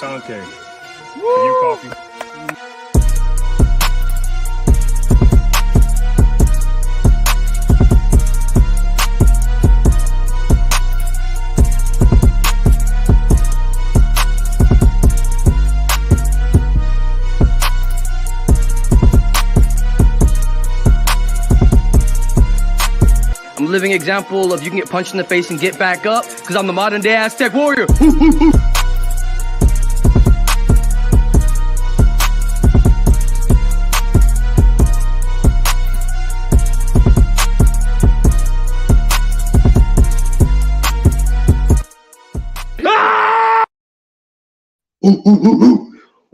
Sanke. For you, coffee. I'm a living example of you can get punched in the face and get back up because I'm the modern day Aztec warrior.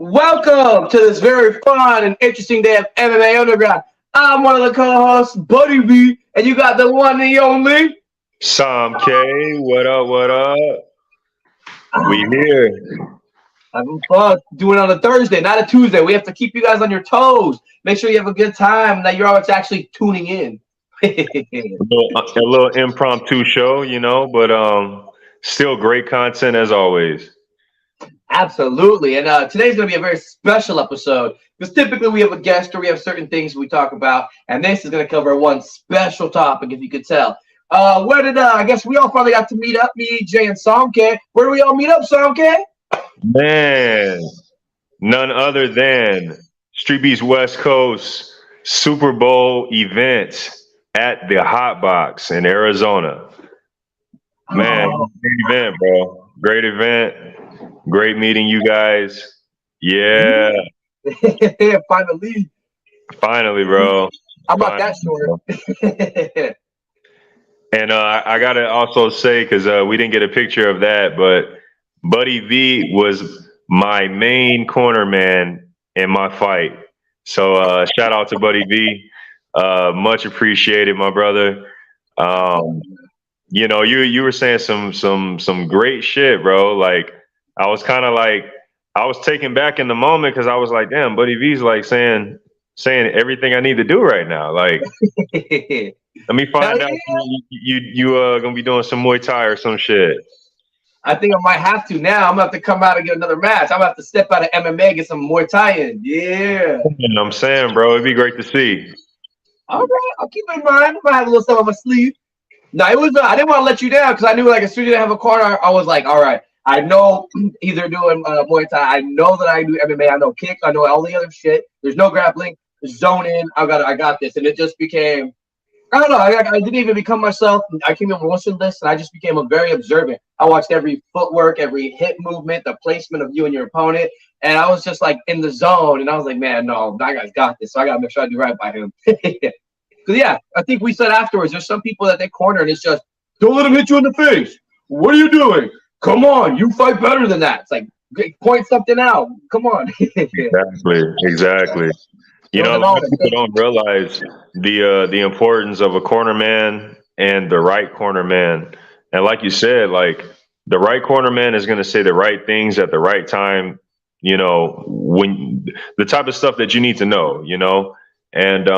Welcome to this very fun and interesting day of MMA Underground. I'm one of the co-hosts, Buddy V, and you got the one and the only Sam K. What up? What up? We here. having fun doing it on a Thursday, not a Tuesday. We have to keep you guys on your toes. Make sure you have a good time and that you're always actually tuning in. A little impromptu show, you know, but still great content as always. Absolutely. And today's going to be a very special episode because typically we have a guest or we have certain things we talk about. And this is going to cover one special topic, if you could tell. I guess we all finally got to meet up, me, Jay, and Samke. Where do we all meet up, Samke? Man, none other than Street Beats West Coast Super Bowl event at the Hotbox in Arizona. Man, great event, bro. Great event. Great meeting you guys. Yeah. Finally, bro. How about that short? And I got to also say, because we didn't get a picture of that, but Buddy V was my main corner man in my fight. So shout out to Buddy V. Much appreciated, my brother. You know, you were saying some great shit, bro. Like, I was kind of like, I was taken back in the moment because I was like, damn, Buddy V's like saying everything I need to do right now. Like, let me find out you gonna be doing some Muay Thai or some shit. I think I might have to now. I'm gonna have to come out and get another match. I'm gonna have to step out of MMA, get some Muay Thai in. Yeah. You know what I'm saying, bro, it'd be great to see. All right, I'll keep it in mind. I might have a little stuff on my sleeve. No, it was. I didn't want to let you down because I knew, like, as soon as I have a corner, I was like, all right. I know either doing Muay Thai. I know that I do MMA. I know kicks. I know all the other shit. There's no grappling. Zone in. I got this, and it just became. I don't know. I didn't even become myself. I came in motionless, and I just became a very observant. I watched every footwork, every hip movement, the placement of you and your opponent, and I was just like in the zone. And I was like, man, no, that guy's got this. So I gotta make sure I do right by him. Because yeah, I think we said afterwards, there's some people that they corner, and it's just don't let him hit you in the face. What are you doing? Come on, you fight better than that. It's like point something out. Come on. Exactly. You know, a lot of people don't realize the importance of a corner man and the right corner man. And like you said, like the right corner man is going to say the right things at the right time. You know, when the type of stuff that you need to know. You know, and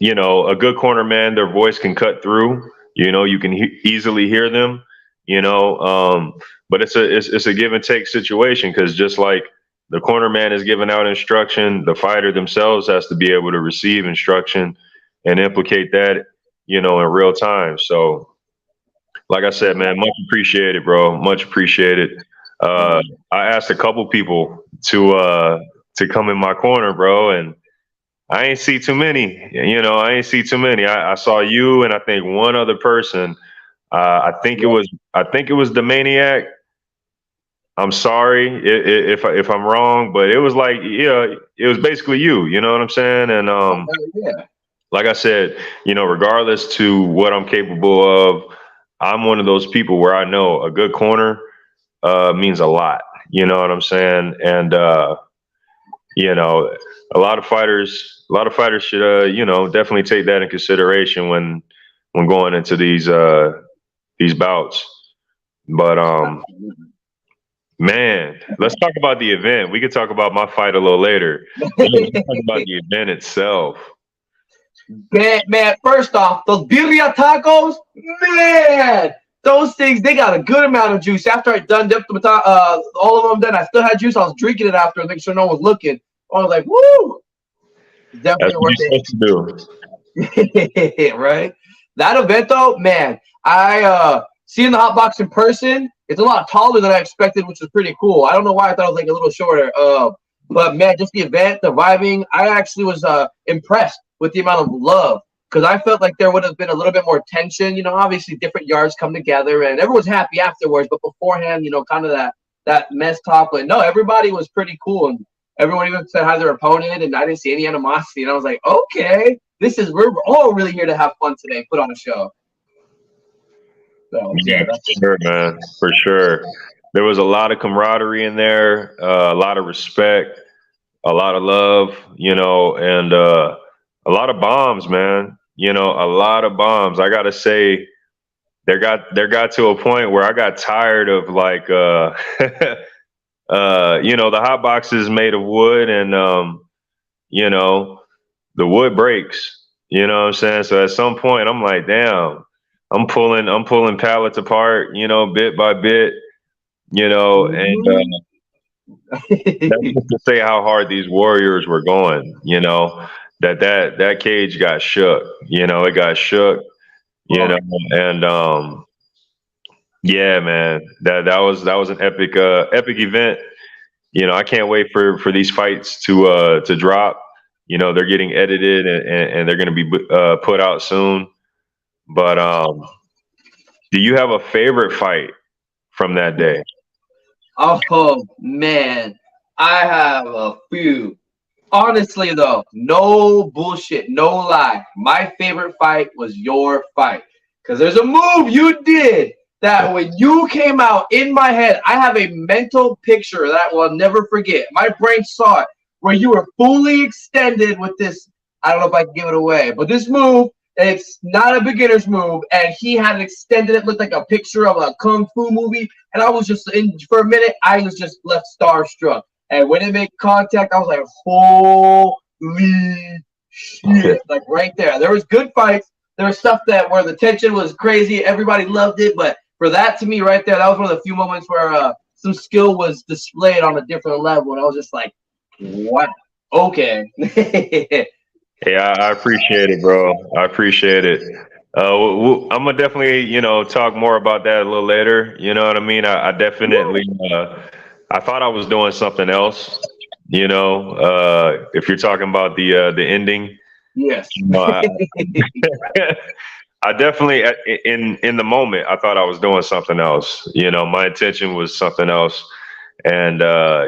you know, a good corner man, their voice can cut through. You know, you can easily hear them. You know, but it's a give and take situation because just like the corner man is giving out instruction, the fighter themselves has to be able to receive instruction and implicate that, you know, in real time. So, like I said, man, much appreciated, bro. Much appreciated. I asked a couple people to come in my corner, bro, and I ain't see too many. You know, I saw you and I think one other person. I think it was the Maniac. I'm sorry if I'm wrong, but it was like, yeah, it was basically you. You know what I'm saying? And yeah. Like I said, you know, regardless to what I'm capable of, I'm one of those people where I know a good corner means a lot. You know what I'm saying? And you know, a lot of fighters should you know, definitely take that in consideration when going into these bouts. But man, let's talk about the event. We could talk about my fight a little later. Let's talk about the event itself. Man, first off, those birria tacos, man, those things, they got a good amount of juice. After I done dipped them, all of them done, I still had juice. I was drinking it after, making sure no one was looking. I was like, woo! That's Definitely what worth you're supposed to do. right? That event though, man, I seeing the Hotbox in person, it's a lot taller than I expected, which is pretty cool. I don't know why I thought it was like a little shorter. But man, just the event, the vibing, I actually was impressed with the amount of love because I felt like there would have been a little bit more tension. You know, obviously different yards come together and everyone's happy afterwards, but beforehand, you know, kind of that mess talk. But no, everybody was pretty cool and everyone even said hi to their opponent, and I didn't see any animosity. And I was like, okay, we're all really here to have fun today, put on a show. So yeah, For sure, man, for sure. There was a lot of camaraderie in there, a lot of respect, a lot of love, you know, and a lot of bombs, man. You know, a lot of bombs. I gotta say, there got to a point where I got tired of like, you know, the hot box is made of wood, and you know, the wood breaks. You know what I'm saying? So at some point, I'm like, damn, I'm pulling pallets apart, you know, bit by bit, you know, and that's just to say how hard these warriors were going, you know, that cage got shook, you know, it got shook, you know, and yeah, man, that was an epic event. You know, I can't wait for these fights to drop. You know, they're getting edited and they're going to be put out soon. But do you have a favorite fight from that day? oh man, I have a few. Honestly, though, no bullshit, no lie. My favorite fight was your fight. Because there's a move you did that when you came out in my head, I have a mental picture that I will never forget. My brain saw it where you were fully extended with this. I don't know if I can give it away, but this move, it's not a beginner's move. And he had it extended. It looked like a picture of a kung fu movie. And I was just, for a minute, I was just left starstruck. And when it made contact, I was like, holy shit. Like right there. There was good fights. There was stuff where the tension was crazy. Everybody loved it. But for that to me right there, that was one of the few moments where some skill was displayed on a different level. And I was just like, wow. Okay. Yeah, I appreciate it, bro. I appreciate it. I'm gonna definitely, you know, talk more about that a little later. You know what I mean? I definitely, I thought I was doing something else. You know, if you're talking about the ending, Yes. you know, I definitely in the moment I thought I was doing something else. You know, my intention was something else, and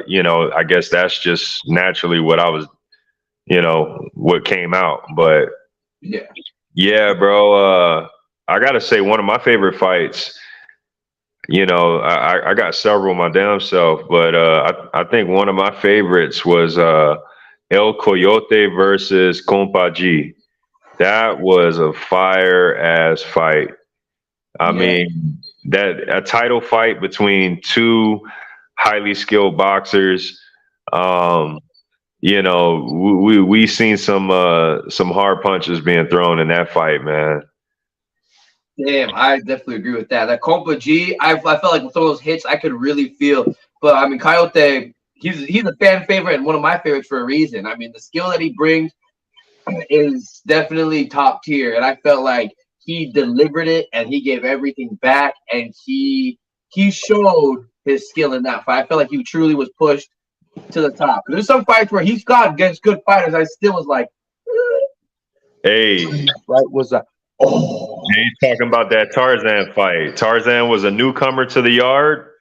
you know, I guess that's just naturally what I was, you know, what came out. But yeah, bro, I gotta say one of my favorite fights. You know, I got several my damn self, but I think one of my favorites was El Coyote versus Compa G. That was a fire ass fight. I mean, that a title fight between two highly skilled boxers. You know, we seen some hard punches being thrown in that fight, man. Damn, I definitely agree with that. That Compa G, I felt like with some of those hits, I could really feel. But I mean, Coyote, he's a fan favorite and one of my favorites for a reason. I mean, the skill that he brings is definitely top tier, and I felt like he delivered it and he gave everything back, and he showed his skill in that fight. I felt like he truly was pushed to the top. There's some fights where he's got against good fighters. I still was like, hey, right? Was that? Oh, hey, talking about that Tarzan fight. Tarzan was a newcomer to the yard,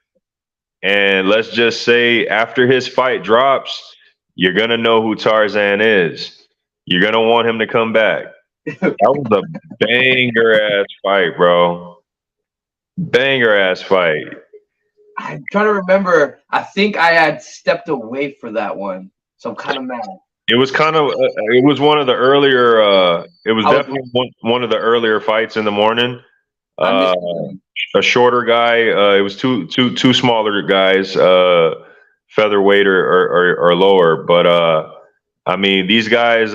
and let's just say after his fight drops, you're gonna know who Tarzan is. You're gonna want him to come back. That was a banger ass fight, bro. Banger ass fight. I'm trying to remember. I think I had stepped away for that one, so I'm kind of mad. It was kind of. It was one of the earlier. It was definitely one of the earlier fights in the morning. A shorter guy. It was two smaller guys, featherweight or lower. But I mean, these guys.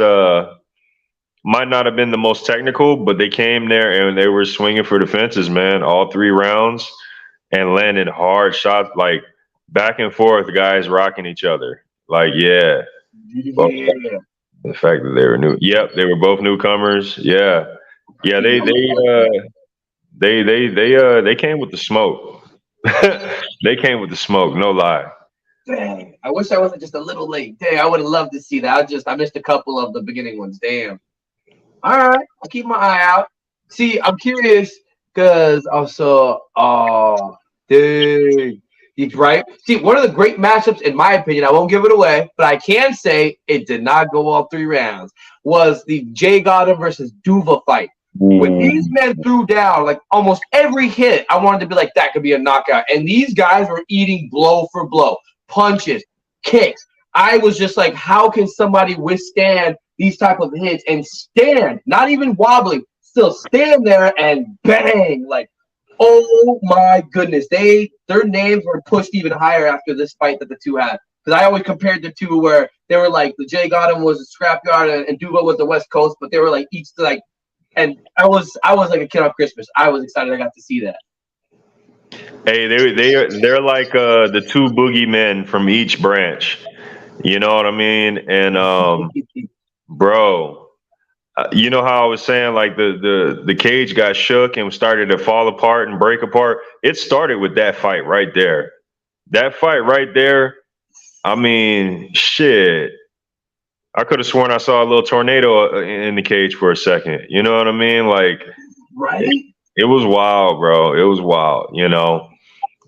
might not have been the most technical, but they came there and they were swinging for the fences, man, all 3 rounds and landing hard shots, like back and forth, guys rocking each other. Like, yeah. Well, the fact that they were new. Yep, they were both newcomers. Yeah. Yeah, they came with the smoke. They came with the smoke, no lie. Dang, I wish I wasn't just a little late. Dang, I would have loved to see that. I missed a couple of the beginning ones. Damn. All right, I'll keep my eye out. See, I'm curious because also, dude, right? See, one of the great matchups, in my opinion, I won't give it away, but I can say it did not go all 3 rounds, was the Jay Gotham versus Duva fight. When these men threw down like almost every hit, I wanted to be like, that could be a knockout. And these guys were eating blow for blow, punches, kicks. I was just like, how can somebody withstand these type of hits and stand, not even wobbling, still stand there and bang? Like, oh my goodness. Their names were pushed even higher after this fight that the two had. Because I always compared the two where they were like, the Jay Gotham was a scrapyard and Duva was the West Coast, but they were like each like. And I was like a kid on Christmas. I was excited I got to see that. Hey, they're like the 2 boogeymen from each branch. You know what I mean? And bro, you know how I was saying like the cage got shook and started to fall apart and break apart. It started with that fight right there. That fight right there. I mean, shit. I could have sworn I saw a little tornado in the cage for a second. You know what I mean? Like, right? It was wild, bro. It was wild. You know,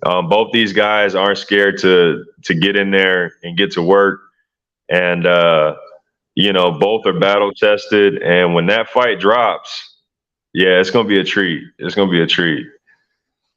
both these guys aren't scared to get in there and get to work, and you know, both are battle tested. And when that fight drops, yeah, it's gonna be a treat. It's gonna be a treat.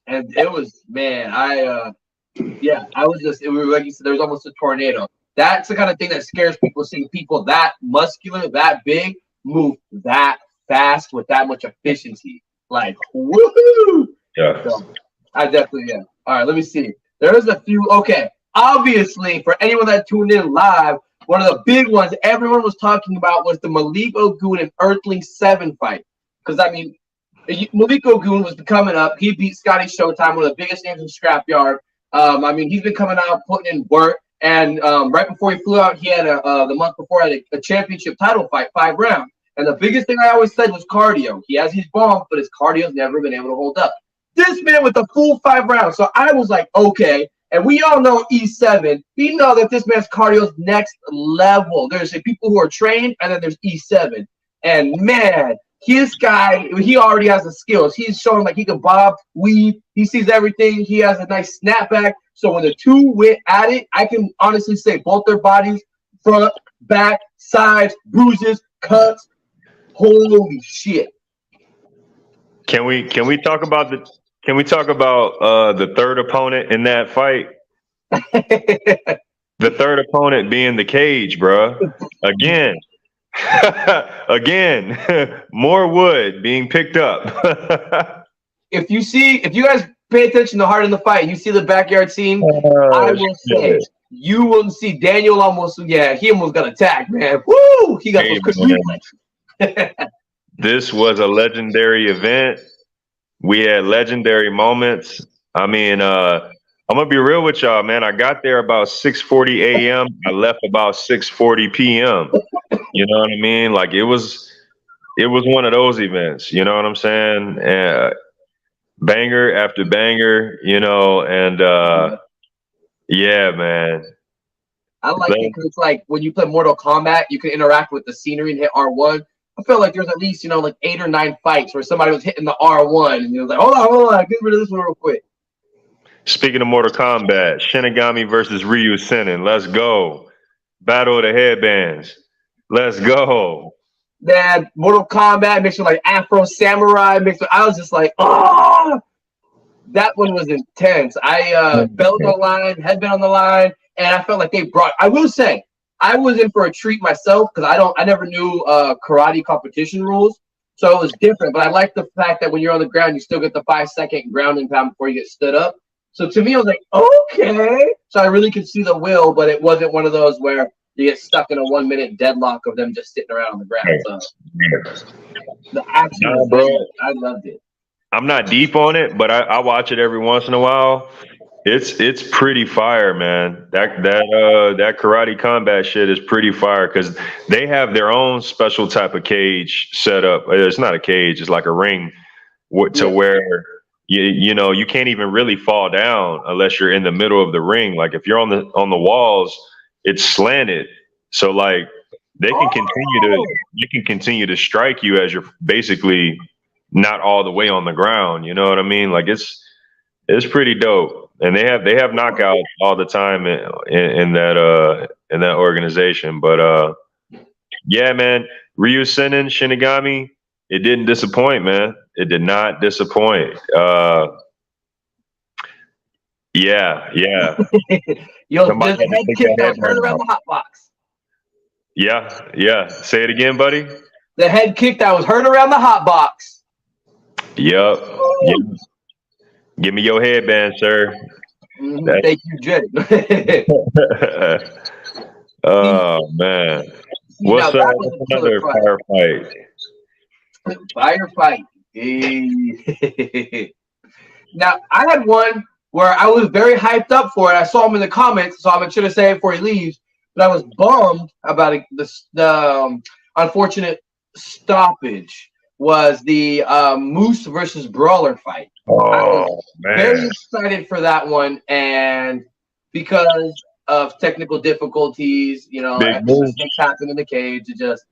And it was, man, I was just, it was like you said, there was almost a tornado. That's the kind of thing that scares people, seeing people that muscular, that big, move that fast with that much efficiency. Like, woohoo! Yeah. So, I definitely, yeah. All right, let me see. There's a few, okay. Obviously, for anyone that tuned in live, one of the big ones everyone was talking about was the Malik Ogun and Earthling 7 fight. Because, I mean, Malik Ogun was coming up. He beat Scotty Showtime, one of the biggest names in Scrapyard. I mean, he's been coming out, putting in work. And right before he flew out, he had the month before had a championship title fight, 5 rounds. And the biggest thing I always said was cardio. He has his bombs, but his cardio's never been able to hold up. This man with the full 5 rounds. So I was like, okay. And we all know E7. We know that this man's cardio's next level. There's people who are trained, and then there's E7. And man, this guy, he already has the skills. He's showing like he can bob, weave. He sees everything. He has a nice snapback. So when the two went at it, I can honestly say both their bodies, front, back, sides, bruises, cuts. Holy shit! Can we talk about the third opponent in that fight? The third opponent being the cage, bro. Again, again, more wood being picked up. If you guys pay attention to Hard in the Fight, you see the backyard scene, I will say, you will see Daniel he almost got attacked, man. Woo! He got those quick reflexes. This was a legendary event. We had legendary moments. I mean, I'm gonna be real with y'all, man. I got there about 6:40 a.m. I left about 6:40 p.m. You know what I mean? Like it was one of those events. You know what I'm saying? Banger after banger, you know, and yeah, man. I like it because it's like when you play Mortal Kombat, you can interact with the scenery and hit R1. I felt like there's at least, like 8 or 9 fights where somebody was hitting the R1 and you was like, hold on, get rid of this one real quick. Speaking of Mortal Kombat, Shinigami versus Ryu Senin. Let's go. Battle of the Headbands. Let's go. Man, Mortal Kombat mixed with like Afro Samurai mixed with, I was just like, oh, that one was intense. I belt on the line, headband on the line, and I felt like I will say, I was in for a treat myself because I never knew karate competition rules, so it was different. But I like the fact that when you're on the ground, you still get the 5-second grounding pound before you get stood up. So to me, I was like, okay. So I really could see the will, but it wasn't one of those where you get stuck in a 1 minute deadlock of them just sitting around on the ground. So the action was bro. there. I loved it. I'm not deep on it, but I watch it every once in a while. It's pretty fire, man. That karate combat shit is pretty fire because they have their own special type of cage set up. It's not a cage; it's like a ring to where you can't even really fall down unless you're in the middle of the ring. Like if you're on the walls, it's slanted, so like they can continue to strike you as you're basically not all the way on the ground. You know what I mean? Like it's pretty dope, and they have knockouts all the time in that organization. But yeah, man, Ryu Senin Shinigami, it didn't disappoint, man. It did not disappoint. Yeah. Yo, Somebody there's a had to head take kick that that was headband heard around out. the hot box. Yeah. Say it again, buddy. The head kick that was heard around the hot box. Yep. Give me your headband, sir. Thank you, Jay. Oh man. What's That was a killer another firefight? Firefight. Hey. Now, I had one where I was very hyped up for it. I saw him in the comments, so I'm going to say it before he leaves. But I was bummed about the unfortunate stoppage was the Moose versus Brawler fight. I was very excited for that one, and because of technical difficulties, mistakes happened in the cage. It just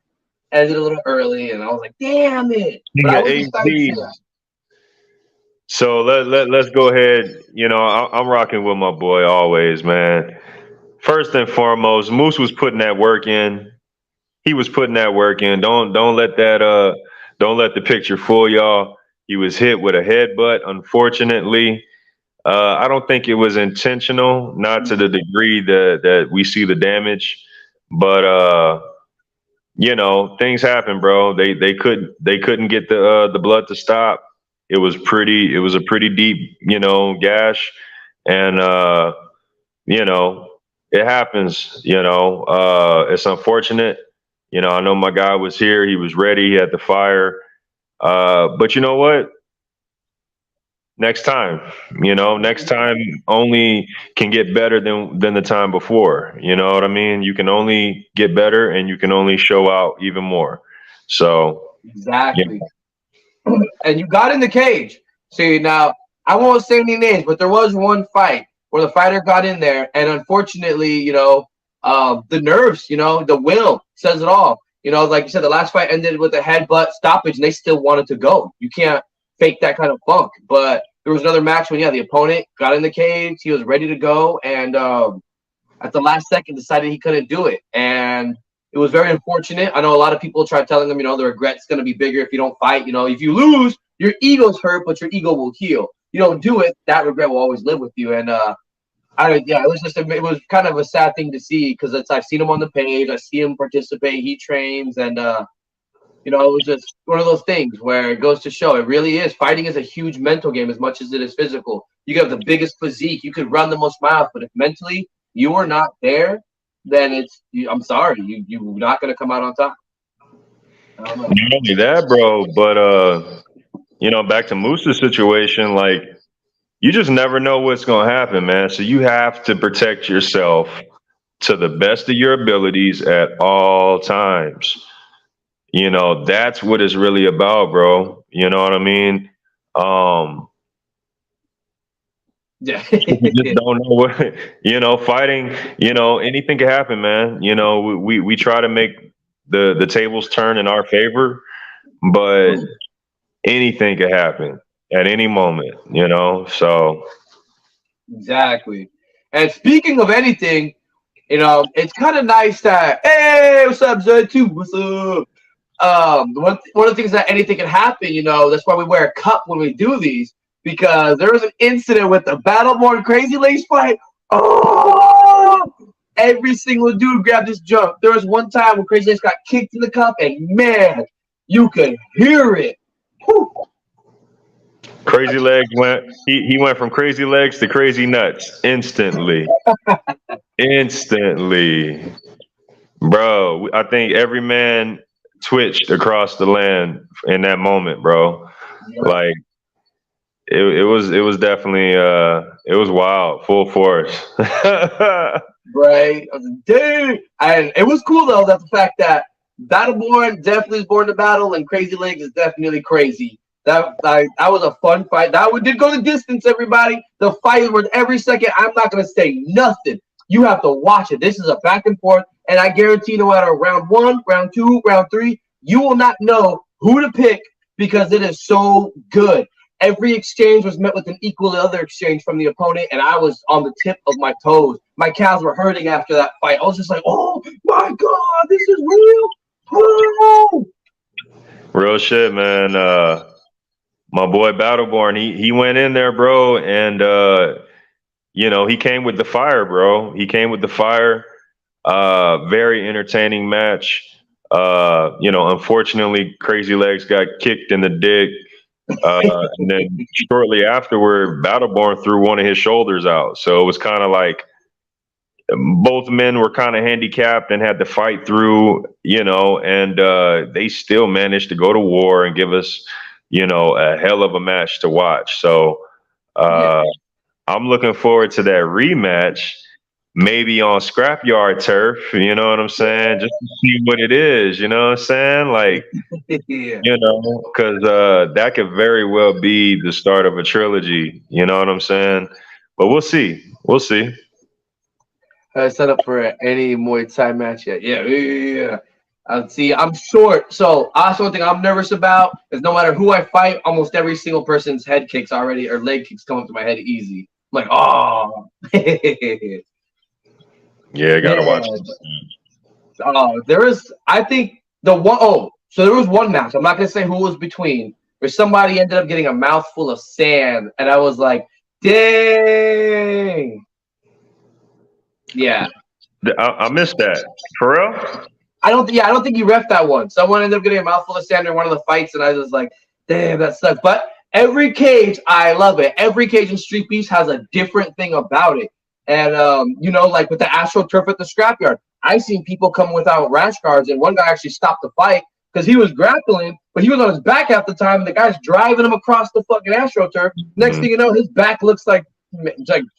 ended a little early, and I was like, "Damn it!" But I was excited for that. So let's go ahead. I'm rocking with my boy always, man. First and foremost, Moose was putting that work in. He was putting that work in. Don't let the picture fool y'all. He was hit with a headbutt. Unfortunately, I don't think it was intentional, not to the degree that we see the damage, but things happen, bro. They couldn't get the blood to stop. It was a pretty deep, gash, and it happens. It's unfortunate. I know my guy was here. He was ready. He had the fire. But you know what? Next time, next time only can get better than the time before. You know what I mean? You can only get better, and you can only show out even more. So exactly. Yeah. And you got in the cage. See, now I won't say any names, but there was one fight where the fighter got in there, and unfortunately, the nerves, the will says it all. Like you said, the last fight ended with a headbutt stoppage, and they still wanted to go. You can't fake that kind of funk. But there was another match when, the opponent got in the cage. He was ready to go, and at the last second decided he couldn't do it. And it was very unfortunate. I know a lot of people try telling them, the regret's going to be bigger if you don't fight. If you lose, your ego's hurt, but your ego will heal. You don't do it, that regret will always live with you. And it was kind of a sad thing to see because I've seen him on the page. I see him participate. He trains, and it was just one of those things where it goes to show it really is. Fighting is a huge mental game as much as it is physical. You have the biggest physique. You could run the most miles, but if mentally you are not there, then I'm sorry, you're not going to come out on top. Not only that, bro, but back to Moose's situation, like you just never know what's going to happen, man. So you have to protect yourself to the best of your abilities at all times. That's what it's really about, bro. You know what I mean? Yeah. You just don't know what, fighting, anything can happen, man. We try to make the tables turn in our favor, but anything can happen at any moment, so. Exactly. And speaking of anything, it's kind of nice that, hey, what's up, Z2? What's up? One of the things that anything can happen, that's why we wear a cup when we do these, because there was an incident with the Battleborn Crazy Legs fight. Oh, every single dude grabbed this jump. There was one time when Crazy Legs got kicked in the cup, and man, you could hear it. Whew. Crazy Legs he went from Crazy Legs to Crazy Nuts instantly. Instantly. Bro, I think every man twitched across the land in that moment, bro. Yeah. Like it was definitely it was wild, full force. Right, dude. And it was cool though that the fact that Battleborn definitely is born to battle, and Crazy Legs is definitely crazy. That was a fun fight. That one did go the distance, everybody. The fight was every second. I'm not gonna say nothing. You have to watch it. This is a back and forth, and I guarantee no matter round 1, round 2, round 3, you will not know who to pick because it is so good. Every exchange was met with an equal other exchange from the opponent, and I was on the tip of my toes. My calves were hurting after that fight. I was just like, oh my God, this is real. Oh. Real shit, man. My boy Battleborn, he went in there, bro, and you know, he came with the fire, bro. He came with the fire. Very entertaining match. You know, unfortunately, Crazy Legs got kicked in the dick. And then shortly afterward, Battleborn threw one of his shoulders out. So it was kind of like both men were kind of handicapped and had to fight through, you know, and they still managed to go to war and give us, you know, a hell of a match to watch. So I'm looking forward to that rematch, maybe on scrapyard turf, you know what I'm saying? Just to see what it is, you know what I'm saying? Like, Yeah. you know, because that could very well be the start of a trilogy, you know what I'm saying? But we'll see. We'll see. Set up for any Muay Thai match yet. Yeah. See, I'm short, so that's one thing I'm nervous about is no matter who I fight, almost every single person's head kicks already or leg kicks come up to my head easy. I'm like, oh. Yeah, I gotta watch. There is, I think so there was one match. I'm not gonna say who it was between, where somebody ended up getting a mouthful of sand, and I was like, dang. Yeah. I missed that. For real? I don't think you ref that one. Someone ended up getting a mouthful of sand in one of the fights, and I was like, damn, that sucks. But every cage, I love it. Every cage in Street Beefs has a different thing about it. And you know, like with the AstroTurf at the scrapyard, I seen people come without rash guards, and one guy actually stopped the fight because he was grappling, but he was on his back half the time, and the guy's driving him across the fucking AstroTurf. Next thing you know, his back looks like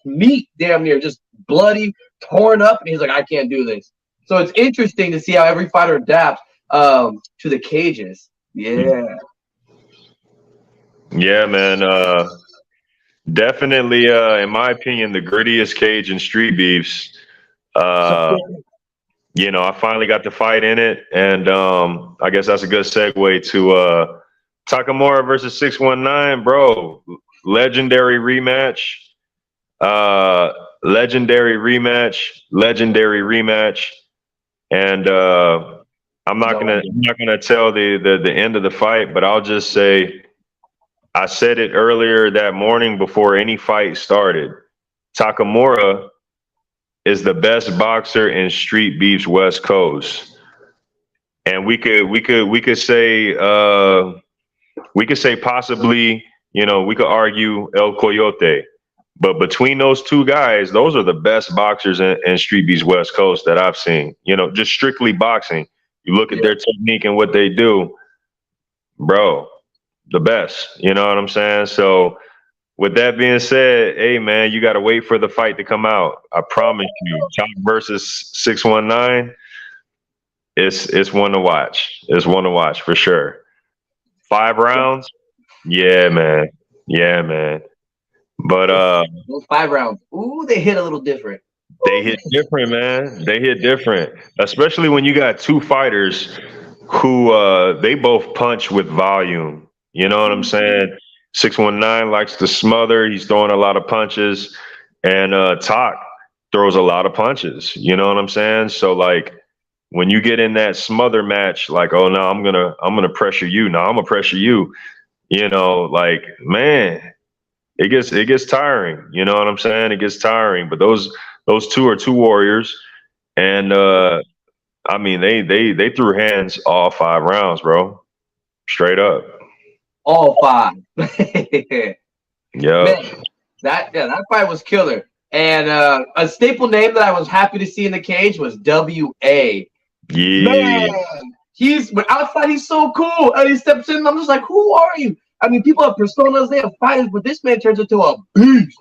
meat, damn near, just bloody, torn up, and he's like, I can't do this. So it's interesting to see how every fighter adapts to the cages. Yeah. Yeah, man. Definitely, in my opinion, the grittiest cage in Street Beefs. You know, I finally got to fight in it, and I guess that's a good segue to Takamura versus 619, bro. Legendary rematch. Legendary rematch. And I'm not gonna tell the end of the fight, but I'll just say I said it earlier that morning before any fight started. Takamura is the best boxer in Street Beef's West Coast, and we could say possibly, you know, we could argue El Coyote. But between those two guys, those are the best boxers in Street Beef's West Coast that I've seen. You know, just strictly boxing. You look at their technique and what they do, bro, the best. You know what I'm saying? So with that being said, hey, man, you got to wait for the fight to come out. I promise you, Top versus 619, it's one to watch. It's one to watch for sure. 5 rounds? Yeah, man. Yeah, man. But those 5 rounds, ooh, they hit a little different. They hit different, man. They hit different, especially when you got two fighters who they both punch with volume. You know what I'm saying? 619 likes to smother. He's throwing a lot of punches, and Talk throws a lot of punches. You know what I'm saying? So like when you get in that smother match, like, oh no, I'm gonna pressure you. No, I'm gonna pressure you. You know, like, man. It gets tiring, you know what I'm saying? It gets tiring. But those two are two warriors, and I mean they threw hands all 5 rounds, bro. Straight up. All 5. Yeah. That fight was killer. And a staple name that I was happy to see in the cage was WA. Yeah. Man, but outside he's so cool. And he steps in, I'm just like, who are you? I mean, people have personas, they have fighters, but this man turns into a beast.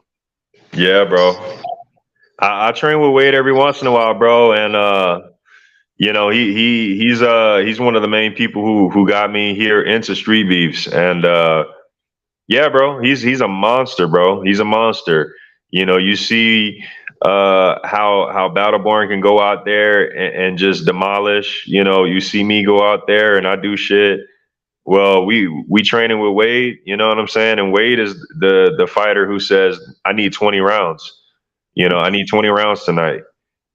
Yeah, bro. I train with Wade every once in a while, bro, and you know, he's one of the main people who got me here into street beefs, and yeah, bro, he's a monster, bro. He's a monster. You know, you see how Battleborn can go out there and just demolish. You know, you see me go out there and I do shit. Well, we training with Wade, you know what I'm saying? And Wade is the fighter who says, I need 20 rounds. You know, I need 20 rounds tonight.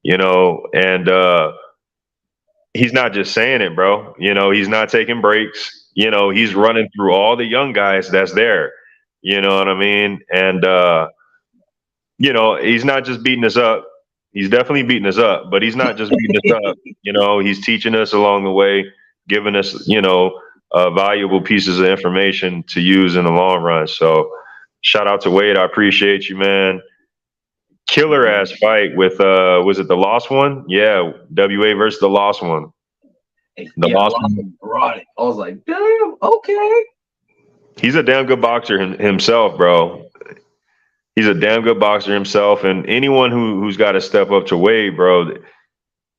You know, and he's not just saying it, bro. You know, he's not taking breaks. You know, he's running through all the young guys that's there. You know what I mean? And you know, he's not just beating us up. He's definitely beating us up, but he's not just beating us up. You know, he's teaching us along the way, giving us, you know, valuable pieces of information to use in the long run. So shout out to Wade. I appreciate you, man. Killer ass fight with was it the Lost One? Yeah, WA versus the Lost One. The Yeah, Lost One. brought it. I was like, damn, okay. He's a damn good boxer himself, bro. He's a damn good boxer himself, and anyone who's got to step up to Wade, bro,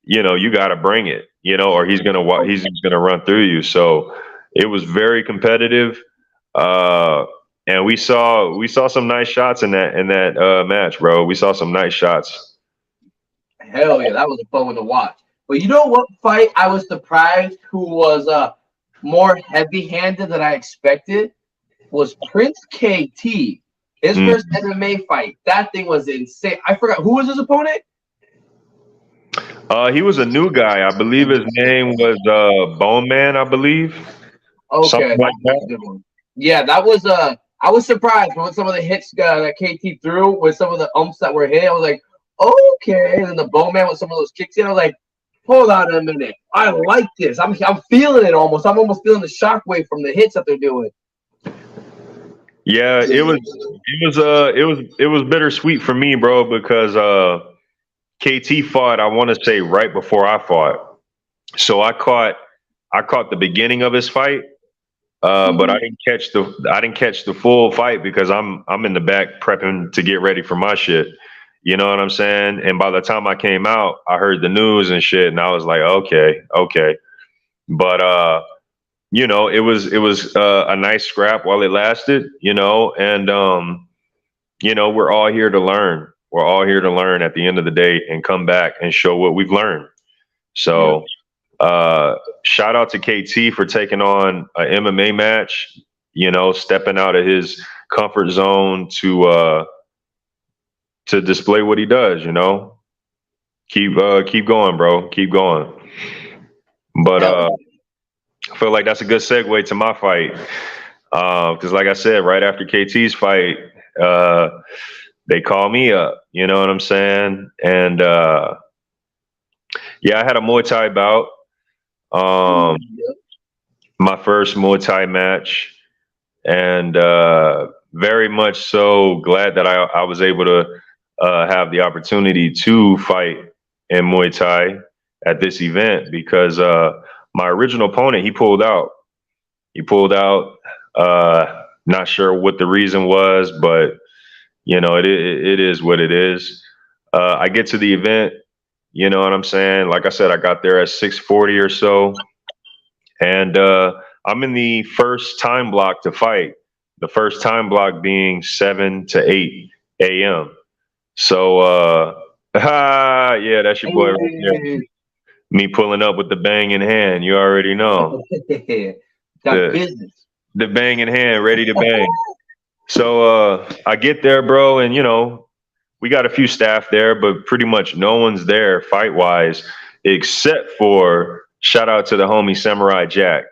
you know, you got to bring it, you know, or he's gonna run through you. So it was very competitive, and we saw some nice shots in that match, bro. We saw some nice shots. Hell yeah, that was a fun one to watch. But you know what fight I was surprised who was more heavy-handed than I expected was Prince KT. His first MMA fight. That thing was insane. I forgot who was his opponent. He was a new guy. I believe his name was Bone Man, I believe. Okay, Something like that's a that. good one. Yeah, that was I was surprised with some of the hits that KT threw with some of the umps that were hit. I was like, okay. And then the Bowman with some of those kicks in. I was like, hold on a minute. I like this. I'm feeling it almost. I'm almost feeling the shockwave from the hits that they're doing. Yeah, it was bittersweet for me, bro, because KT fought, I want to say right before I fought. So I caught the beginning of his fight. But I didn't catch the full fight because I'm in the back prepping to get ready for my shit. You know what I'm saying? And by the time I came out, I heard the news and shit, and I was like, okay. But you know, it was a nice scrap while it lasted, you know, and you know, we're all here to learn. We're all here to learn at the end of the day and come back and show what we've learned. So shout out to KT for taking on an MMA match, you know, stepping out of his comfort zone to display what he does, you know. Keep going, bro. Keep going. But I feel like that's a good segue to my fight. Because like I said, right after KT's fight, they call me up, you know what I'm saying? And yeah, I had a Muay Thai bout. My first Muay Thai match, and very much so glad that I was able to have the opportunity to fight in Muay Thai at this event because my original opponent, he pulled out. He pulled out. Not sure what the reason was, but you know, it is what it is. I get to the event, you know what I'm saying? Like I said, I got there at 6:40 or so. And I'm in the first time block to fight. The first time block being 7 to 8 a.m. So yeah, that's your boy right there. Me pulling up with the bang in hand. You already know. Got business. The bang in hand, ready to bang. So I get there, bro, and you know, we got a few staff there, but pretty much no one's there fight wise, except for shout out to the homie Samurai Jack.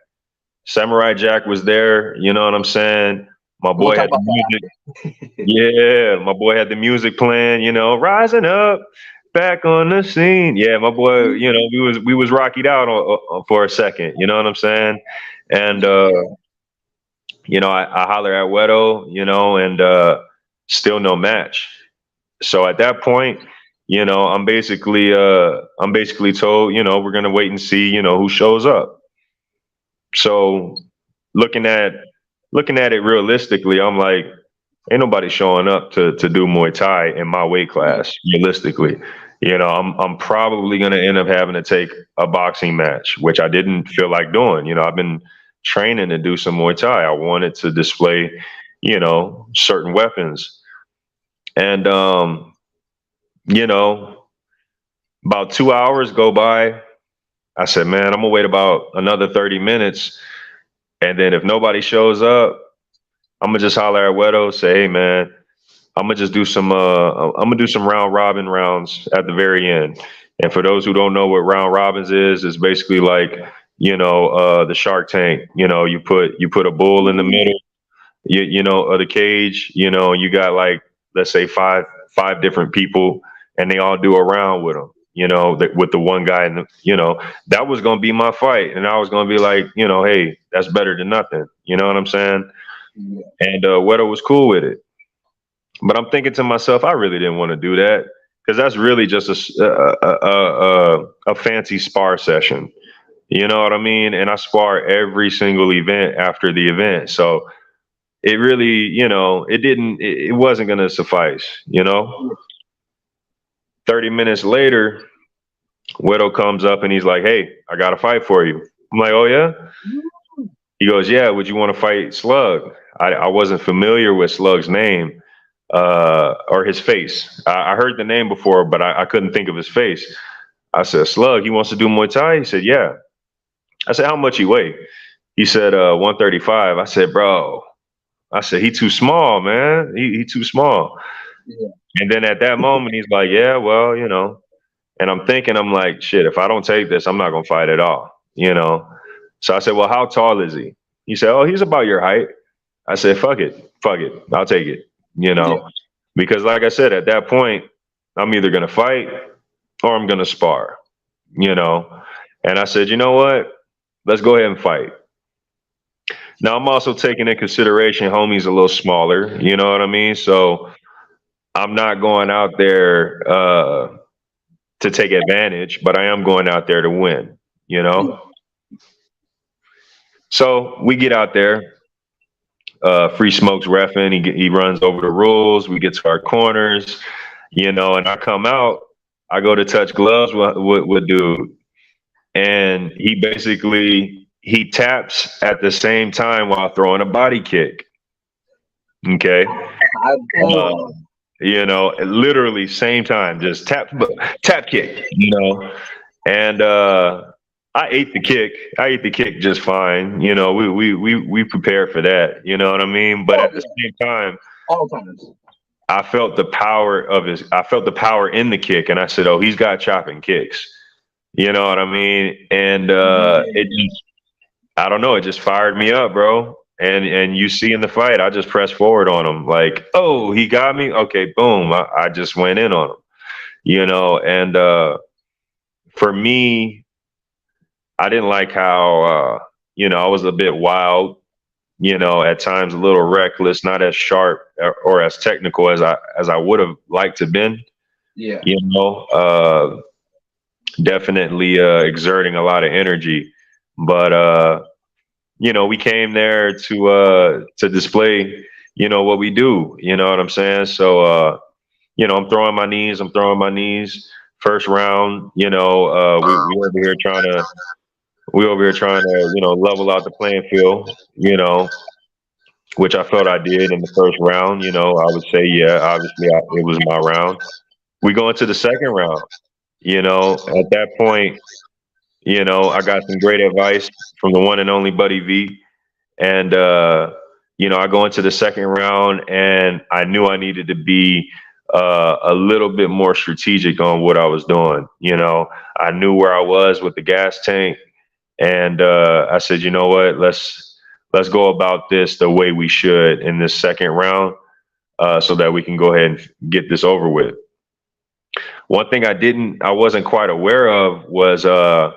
Samurai Jack was there, you know what I'm saying? My boy had the music. Yeah, my boy had the music playing, you know, rising up, back on the scene. Yeah, my boy, you know, we was rockied out for a second, you know what I'm saying? And you know, I holler at Wedo, you know, and still no match. So at that point, you know, I'm basically told, you know, we're gonna wait and see, you know, who shows up. So looking at it realistically, I'm like, ain't nobody showing up to do Muay Thai in my weight class. Realistically, you know, I'm probably gonna end up having to take a boxing match, which I didn't feel like doing. You know, I've been training to do some Muay Thai. I wanted to display, you know, certain weapons, and you know, about 2 hours go by. I said, man, I'm gonna wait about another 30 minutes, and then if nobody shows up, I'm gonna just holler at Wedo, say, hey man, I'm gonna just do some I'm gonna do some round robin rounds at the very end. And for those who don't know what round robins is, it's basically like, you know, the Shark Tank. You know, you put a bull in the middle, you know, of the cage, you know, and you got like, let's say five different people, and they all do a round with them. You know, with the one guy, and you know, that was gonna be my fight, and I was gonna be like, you know, hey, that's better than nothing. You know what I'm saying? Yeah. And Wedo was cool with it. But I'm thinking to myself, I really didn't want to do that because that's really just a fancy spar session. You know what I mean? And I spar every single event after the event. So it really, you know, it wasn't going to suffice, you know? 30 minutes later, Widow comes up and he's like, hey, I got a fight for you. I'm like, oh, yeah? He goes, yeah, would you want to fight Slug? I wasn't familiar with Slug's name. Or his face. I heard the name before, but I couldn't think of his face. I said, Slug, he wants to do Muay Thai? He said, yeah. I said, how much he weigh? He said, 135. I said, bro, I said, he too small, man. He too small. Yeah. And then at that moment, he's like, yeah, well, you know. And I'm thinking, I'm like, shit, if I don't take this, I'm not going to fight at all, you know. So I said, well, how tall is he? He said, oh, he's about your height. I said, fuck it. I'll take it, you know. Yeah. Because like I said, at that point, I'm either going to fight or I'm going to spar, you know. And I said, you know what? Let's go ahead and fight. Now, I'm also taking in consideration homie's a little smaller, you know what I mean? So I'm not going out there to take advantage, but I am going out there to win, you know? So we get out there. Free Smoke's reffing. He runs over the rules. We get to our corners, you know, and I come out. I go to touch gloves with dude, and he taps at the same time while throwing a body kick. Okay, you know, literally same time, just tap kick, you know, and I ate the kick just fine. You know, we prepared for that. You know what I mean? But at the same time, all times, I felt the power in the kick, and I said, "Oh, he's got chopping kicks." You know what I mean? And I don't know, it just fired me up, bro. And you see in the fight, I just pressed forward on him, like, "Oh, he got me." Okay, boom, I just went in on him. You know, and for me, I didn't like how, you know, I was a bit wild, you know, at times a little reckless, not as sharp or as technical as I would have liked to been. Yeah. You know, definitely exerting a lot of energy, but you know, we came there to display, you know, what we do. You know what I'm saying? So, you know, I'm throwing my knees. First round, you know, we over here trying to. You know, level out the playing field, you know, which I felt I did in the first round. You know, I would say, yeah, obviously it was my round. We go into the second round, you know, at that point, you know, I got some great advice from the one and only Buddy V. And, you know, I go into the second round and I knew I needed to be a little bit more strategic on what I was doing. You know, I knew where I was with the gas tank. And I said, you know what, let's go about this the way we should in this second round so that we can go ahead and get this over with. One thing I wasn't quite aware of was I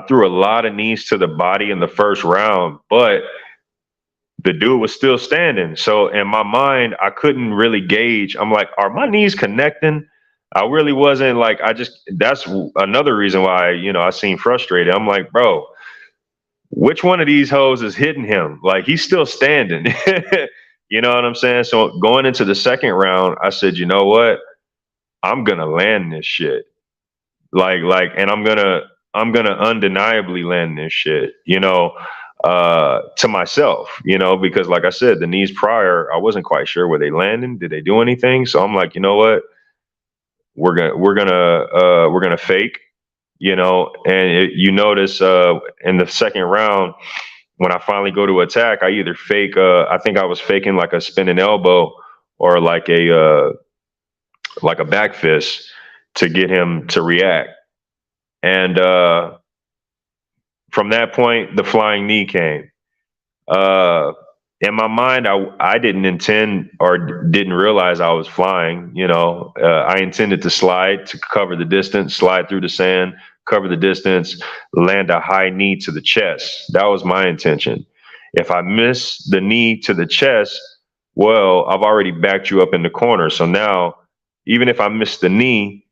threw a lot of knees to the body in the first round, but the dude was still standing. So in my mind, I couldn't really gauge. I'm like, are my knees connecting? I really wasn't like, that's another reason why, I seem frustrated. I'm like, bro, which one of these hoes is hitting him? Like, he's still standing. You know what I'm saying? So going into the second round, I said, you know what? I'm gonna land this shit. And I'm gonna undeniably land this shit, to myself, because like I said, the knees prior, I wasn't quite sure, were they landing? Did they do anything? So I'm like, you know what? We're gonna fake, you notice in the second round when I finally go to attack, I either fake I think I was faking like a spinning elbow or like a back fist to get him to react. And from that point, the flying knee came. In my mind, I didn't intend or didn't realize I was flying. I intended to slide to cover the distance, slide through the sand, cover the distance, land a high knee to the chest. That was my intention. If I miss the knee to the chest, well, I've already backed you up in the corner. So now, even if I miss the knee,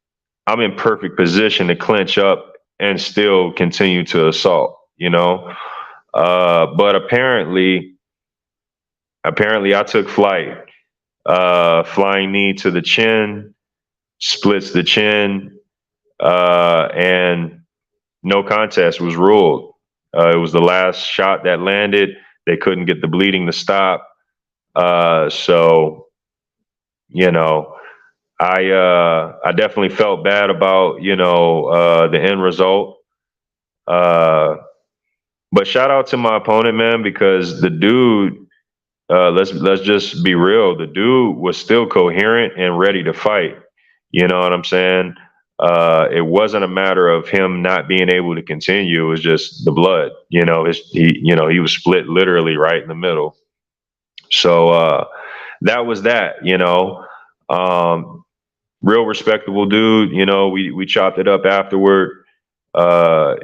I'm in perfect position to clinch up and still continue to assault, But apparently I took flight. Flying knee to the chin, splits the chin, and no contest was ruled. It was the last shot that landed. They couldn't get the bleeding to stop. So, I definitely felt bad about, the end result. But shout out to my opponent, man, because the dude, let's just be real. The dude was still coherent and ready to fight. You know what I'm saying? It wasn't a matter of him not being able to continue. It was just the blood. He was split literally right in the middle. So that was that. Real respectable dude. We chopped it up afterward. And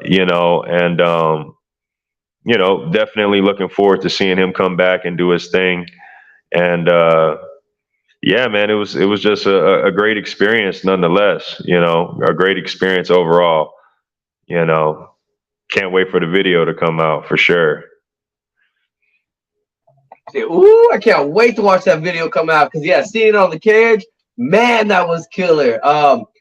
definitely looking forward to seeing him come back and do his thing. And yeah, man, it was just a great experience nonetheless, a great experience overall. Can't wait for the video to come out for sure. Ooh, I can't wait to watch that video come out because yeah, seeing it on the cage, man, that was killer.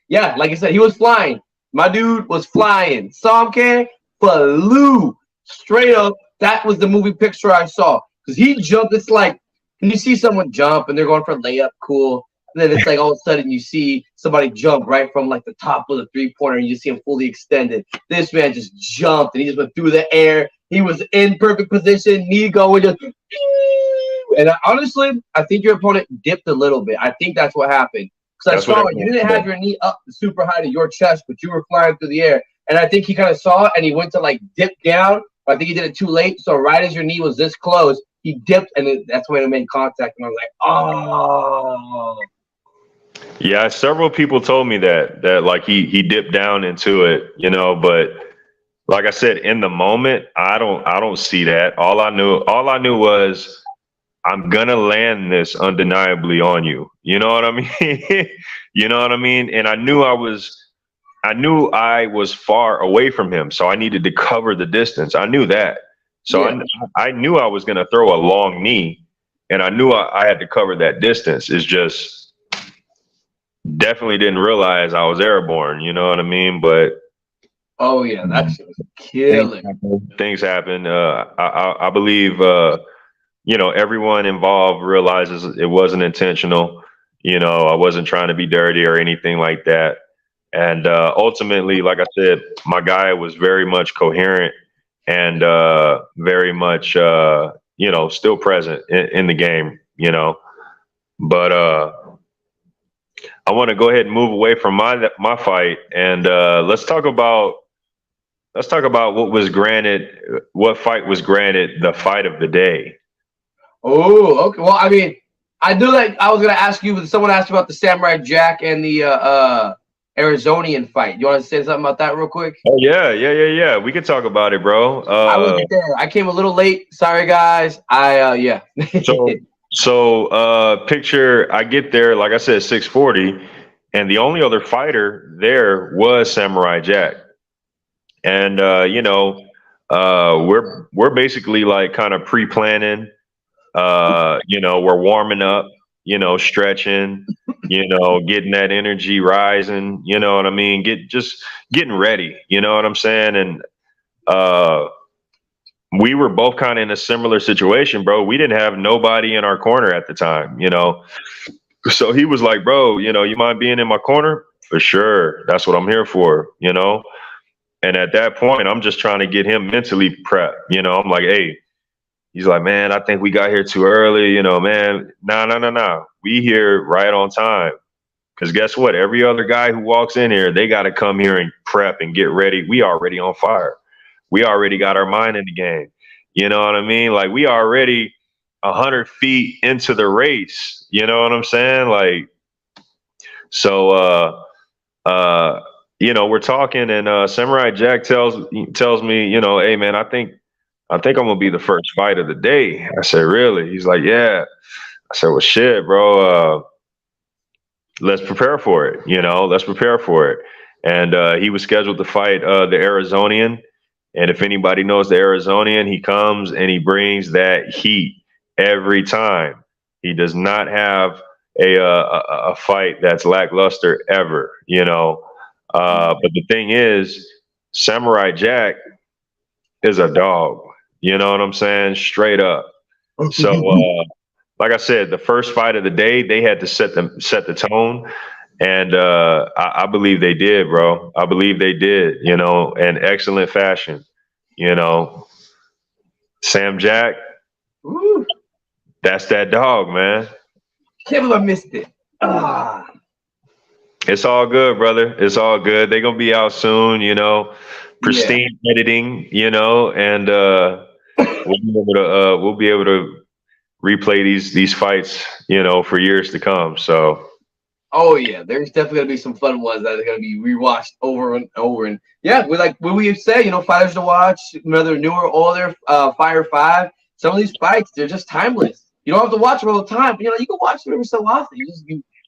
Yeah, like I said, he was flying. My dude was flying. Saw him, flew straight up. That was the movie picture I saw because he jumped. It's like when you see someone jump and they're going for a layup, cool. And then it's like all of a sudden you see somebody jump right from like the top of the 3-pointer and you see him fully extended. This man just jumped and he just went through the air. He was in perfect position, knee going just. And honestly, I think your opponent dipped a little bit. I think that's what happened. Because I saw it. You didn't have your knee up super high to your chest, but you were flying through the air. And I think he kind of saw it and he went to like dip down. But I think he did it too late. So right as your knee was this close, he dipped and that's when it made contact. And I was like, oh. Yeah, several people told me that like he dipped down into it, but like I said, in the moment, I don't see that. All I knew was I'm gonna land this undeniably on you. You know what I mean? You know what I mean? And I knew I was far away from him, so I needed to cover the distance. I knew that. So yeah. I knew I was gonna throw a long knee, and I knew I had to cover that distance. It's just definitely didn't realize I was airborne. You know what I mean? But oh yeah, that shit was killing. Things happen. I believe everyone involved realizes it wasn't intentional. I wasn't trying to be dirty or anything like that. And ultimately, like I said, my guy was very much coherent and very much still present in the game. But I want to go ahead and move away from my fight and let's talk about what fight was granted the fight of the day. Oh, okay. Well, I mean, I was going to ask you, someone asked about the Samurai Jack and the Arizonian fight. You want to say something about that real quick? Oh, yeah. We could talk about it, bro. I wasn't there. I came a little late. Sorry, guys. Yeah. So picture, I get there, like I said, 6:40, and the only other fighter there was Samurai Jack. And we're basically like kind of pre-planning. We're warming up, stretching, getting that energy rising, you know what I mean? Getting ready, you know what I'm saying? And we were both kind of in a similar situation, bro. We didn't have nobody in our corner at the time, So he was like, bro, you mind being in my corner? For sure. That's what I'm here for, And at that point, I'm just trying to get him mentally prepped. I'm like, hey, he's like, man, I think we got here too early, man. No. We here right on time. Because guess what? Every other guy who walks in here, they got to come here and prep and get ready. We already on fire. We already got our mind in the game. You know what I mean? Like, we already 100 feet into the race. You know what I'm saying? Like, so, we're talking, and Samurai Jack tells me, hey, man, I think I'm gonna be the first fight of the day. I said, really? He's like, yeah. I said, well, shit, bro. Let's prepare for it. Let's prepare for it. And he was scheduled to fight the Arizonian. And if anybody knows the Arizonian, he comes and he brings that heat every time. He does not have a fight that's lackluster ever. But the thing is, Samurai Jack is a dog. You know what I'm saying? Straight up. So, like I said, the first fight of the day, they had to set the tone, and I believe they did, bro. I believe they did. In excellent fashion. Sam Jack, Ooh. That's that dog, man. Can't believe I missed it. Ah. It's all good, brother. It's all good. They're gonna be out soon. Pristine editing. And we'll be able to replay these fights, for years to come. So, oh yeah, there's definitely gonna be some fun ones that are gonna be rewatched over and over. And yeah, we like what we say, fighters to watch, whether new or older, Fire 5. Some of these fights, they're just timeless. You don't have to watch them all the time, but you can watch them every so often.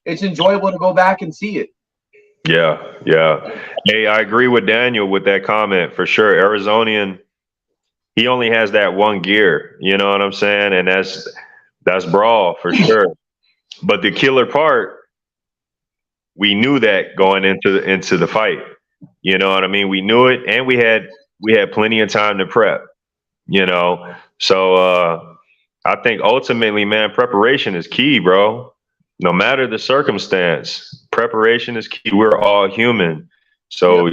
It's enjoyable to go back and see it. Yeah. Hey, I agree with Daniel with that comment for sure. Arizonian, he only has that one gear, you know what I'm saying? And that's brawl for sure. But the killer part, we knew that going into the fight. You know what I mean? We knew it, and we had plenty of time to prep. So I think ultimately, man, preparation is key, bro. No matter the circumstance, preparation is key. We're all human. So,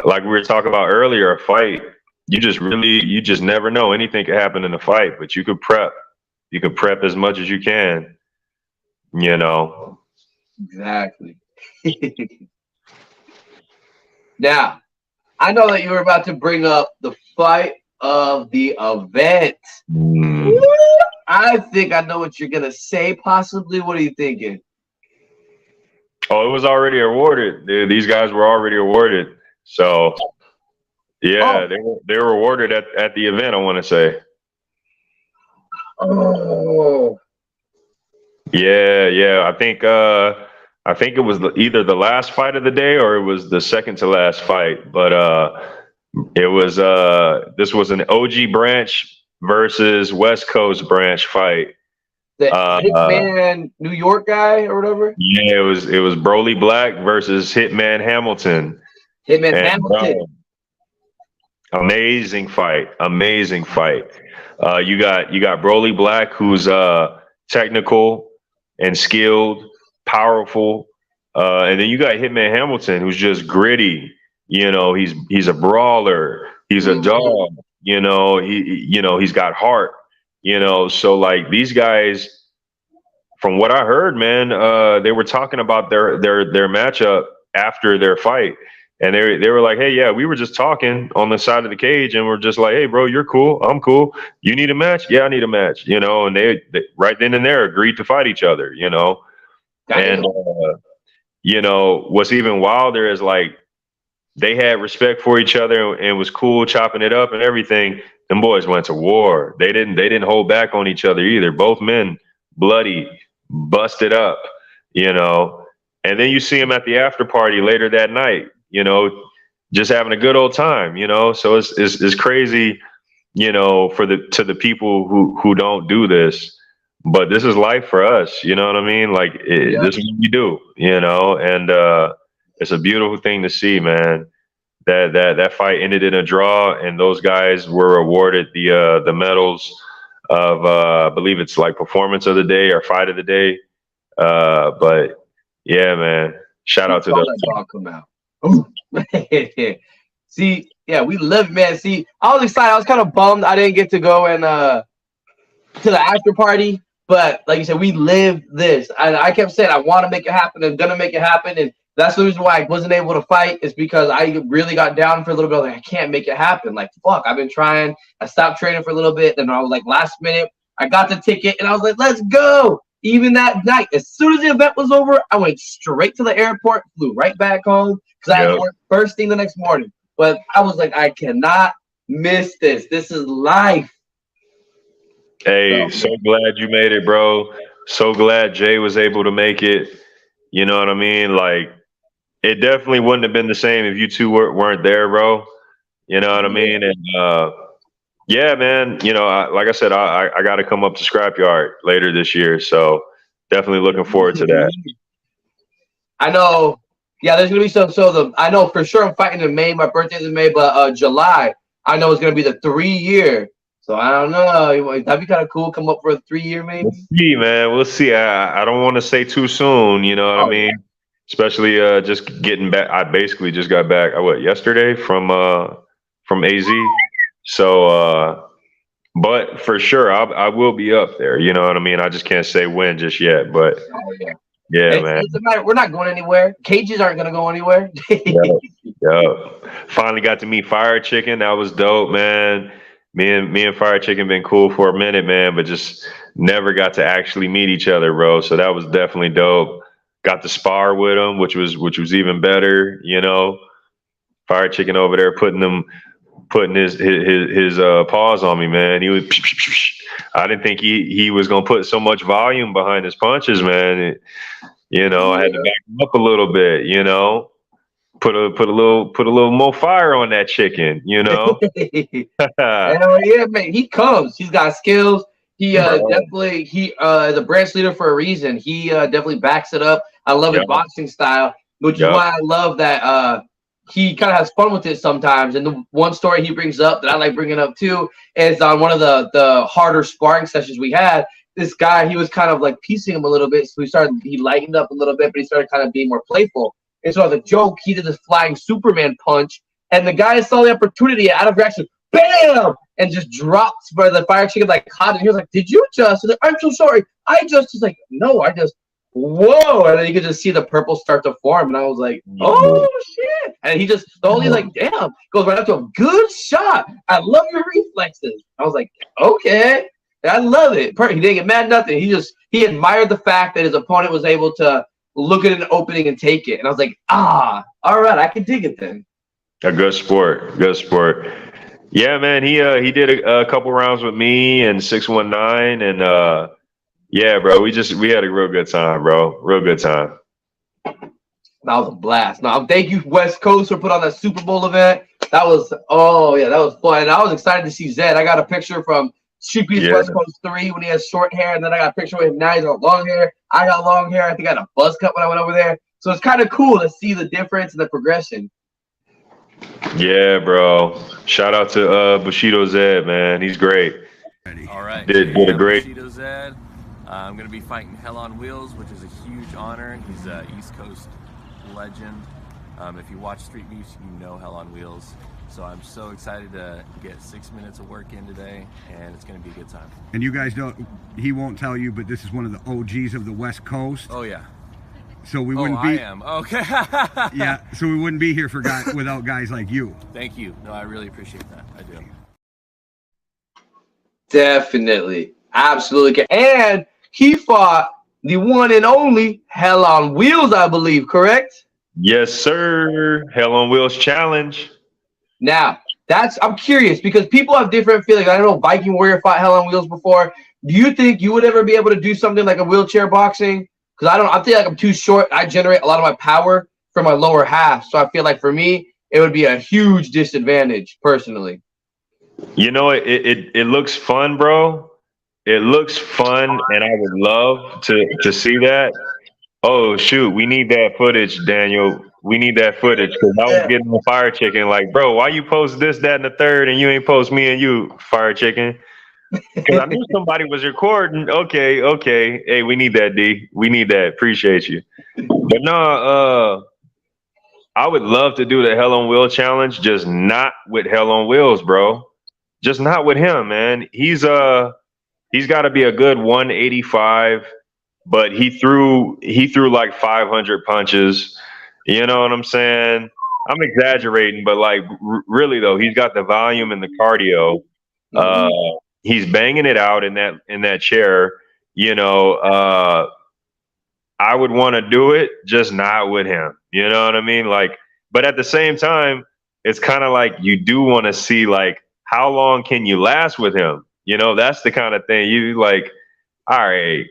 like we were talking about earlier, a fight, you just never know. Anything could happen in a fight, but you could prep. You could prep as much as you can, Exactly. Now, I know that you were about to bring up the fight of the event. I think I know what you're going to say, possibly. What are you thinking? Oh, it was already awarded. These guys were already awarded. So, yeah, they were awarded at the event, I want to say. Oh. Yeah. I think it was either the last fight of the day or it was the second to last fight. But it was this was an OG branch versus West Coast branch fight. The Hitman New York guy or whatever? Yeah, it was Broly Black versus Hitman Hamilton. Hamilton. Amazing fight. You got Broly Black, who's technical and skilled, powerful, and then you got Hitman Hamilton, who's just gritty. He's a brawler. He's a dog. He's got heart. So like these guys, from what I heard, man, they were talking about their matchup after their fight. And they were like, hey, yeah, we were just talking on the side of the cage, and we're just like, hey, bro, you're cool. I'm cool. You need a match? Yeah, I need a match. And they right then and there agreed to fight each other, And, what's even wilder is like they had respect for each other and was cool chopping it up and everything. Them boys went to war. They didn't hold back on each other either. Both men bloody, busted up, And then you see him at the after party later that night, you know, just having a good old time, you know. So it's crazy, you know, for the people who don't do this. But this is life for us, you know what I mean? Like this is what we do, you know, and it's a beautiful thing to see, man. That fight ended in a draw, and those guys were awarded the medals of I believe it's like performance of the day or fight of the day. But yeah, man, shout out to those. Come out. See, yeah, we live, man. See, I was excited. I was kind of bummed I didn't get to go and to the after party. But like you said, we live this. I kept saying I want to make it happen. I'm gonna make it happen, and that's the reason why I wasn't able to fight. Is because I really got down for a little bit. I was like, I can't make it happen. Like, fuck, I've been trying. I stopped training for a little bit, and I was like, last minute, I got the ticket, and I was like, let's go. Even that night, as soon as the event was over, I went straight to the airport, flew right back home because I had to work first thing the next morning. But I was like, I cannot miss this. This is life. Hey, so glad you made it, bro. So glad Jay was able to make it. You know what I mean? Like, it definitely wouldn't have been the same if you two weren't there, bro. You know what I mean? And yeah, man. You know, like I said, I got to come up to Scrapyard later this year, so definitely looking forward to that. I know. Yeah, there's gonna be some. So I know for sure I'm fighting in May. My birthday's in May, but July I know it's gonna be the 3-year. So I don't know. That'd be kind of cool. Come up for a 3-year, maybe. We'll see, man. We'll see. I don't want to say too soon. You know what I mean? Especially just getting back. I basically just got back. Yesterday from AZ. So, but for sure, I will be up there. You know what I mean? I just can't say when just yet. But yeah, man. We're not going anywhere. Cages aren't gonna go anywhere. Yeah. Finally got to meet Fire Chicken. That was dope, man. Me and Fire Chicken been cool for a minute, man, but just never got to actually meet each other, bro. So that was definitely dope. Got to spar with him, which was even better, you know. Fire Chicken over there putting his paws on me, man. He was. I didn't think he was gonna put so much volume behind his punches, man. You know, I had to back him up a little bit, you know. Put a little more fire on that chicken, you know. Hell yeah, man. He comes. He's got skills. He definitely is a branch leader for a reason. He definitely backs it up. I love his boxing style, which is why I love that he kind of has fun with it sometimes. And the one story he brings up that I like bringing up too is on one of the harder sparring sessions we had. This guy, he was kind of like piecing him a little bit, so he lightened up a little bit, but he started kind of being more playful. And so as a joke, he did this flying Superman punch, and the guy saw the opportunity out of reaction, bam, and just drops for the Fire Chicken like hot. And he was like, "Did you just?" Like, "I'm so sorry. I just." He's like, "No, I just." Whoa! And then you could just see the purple start to form, and I was like, "Oh shit!" And he just only like, "Damn!" Goes right up to him. Good shot. I love your reflexes. I was like, "Okay, I love it." He didn't get mad, nothing. He admired the fact that his opponent was able to look at an opening and take it. And I was like, all right, I can dig it then. A good sport. Yeah, man, he did a couple rounds with me and 619, and yeah, bro, we had a real good time, bro. Real good time. That was a blast. Now, thank you, West Coast, for putting on that Super Bowl event. That was that was fun. And I was excited to see Zed. I got a picture from Street Beats West Coast 3 when he has short hair, and then I got a picture with him now. He's got long hair. I got long hair. I think I had a buzz cut when I went over there. So it's kind of cool to see the difference and the progression. Yeah, bro. Shout out to Bushido Zed, man. He's great. All right. Did a great. Bushido Zed. I'm going to be fighting Hell on Wheels, which is a huge honor. He's an East Coast legend. If you watch Street Beats, you know Hell on Wheels. So I'm so excited to get 6 minutes of work in today, and it's going to be a good time. And you guys he won't tell you, but this is one of the OGs of the West Coast. Oh, yeah. So we wouldn't be. I am. Okay. Yeah, so we wouldn't be here without guys like you. Thank you. No, I really appreciate that. I do. Definitely. Absolutely. And he fought the one and only Hell on Wheels, I believe, correct? Yes, sir. Hell on Wheels challenge. Now, I'm curious because people have different feelings. I don't know, Viking Warrior fought Hell on Wheels before. Do you think you would ever be able to do something like a wheelchair boxing? because I feel like I'm too short. I generate a lot of my power from my lower half, so I feel like for me it would be a huge disadvantage personally. You know, it looks fun, bro. It looks fun, and I would love to see that. Oh shoot, we need that footage, Daniel. We need that footage because I was Yeah. getting the fire chicken. Like, bro, why you post this, that, and the third, and you ain't post me and you, fire chicken? Because I knew somebody was recording. Okay, okay. Hey, we need that, D. We need that. Appreciate you. But no, I would love to do the Hell on Wheels challenge, just not with Hell on Wheels, bro. Just not with him, man. He's got to be a good 185, but he threw like 500 punches. You know what I'm saying? I'm exaggerating, but like really though, he's got the volume and the cardio. Uh, he's banging it out in that chair. You know, I would want to do it, just not with him. You know what I mean? Like, but at the same time, it's kind of like you do want to see like how long can you last with him? You know, that's the kind of thing you like. All right,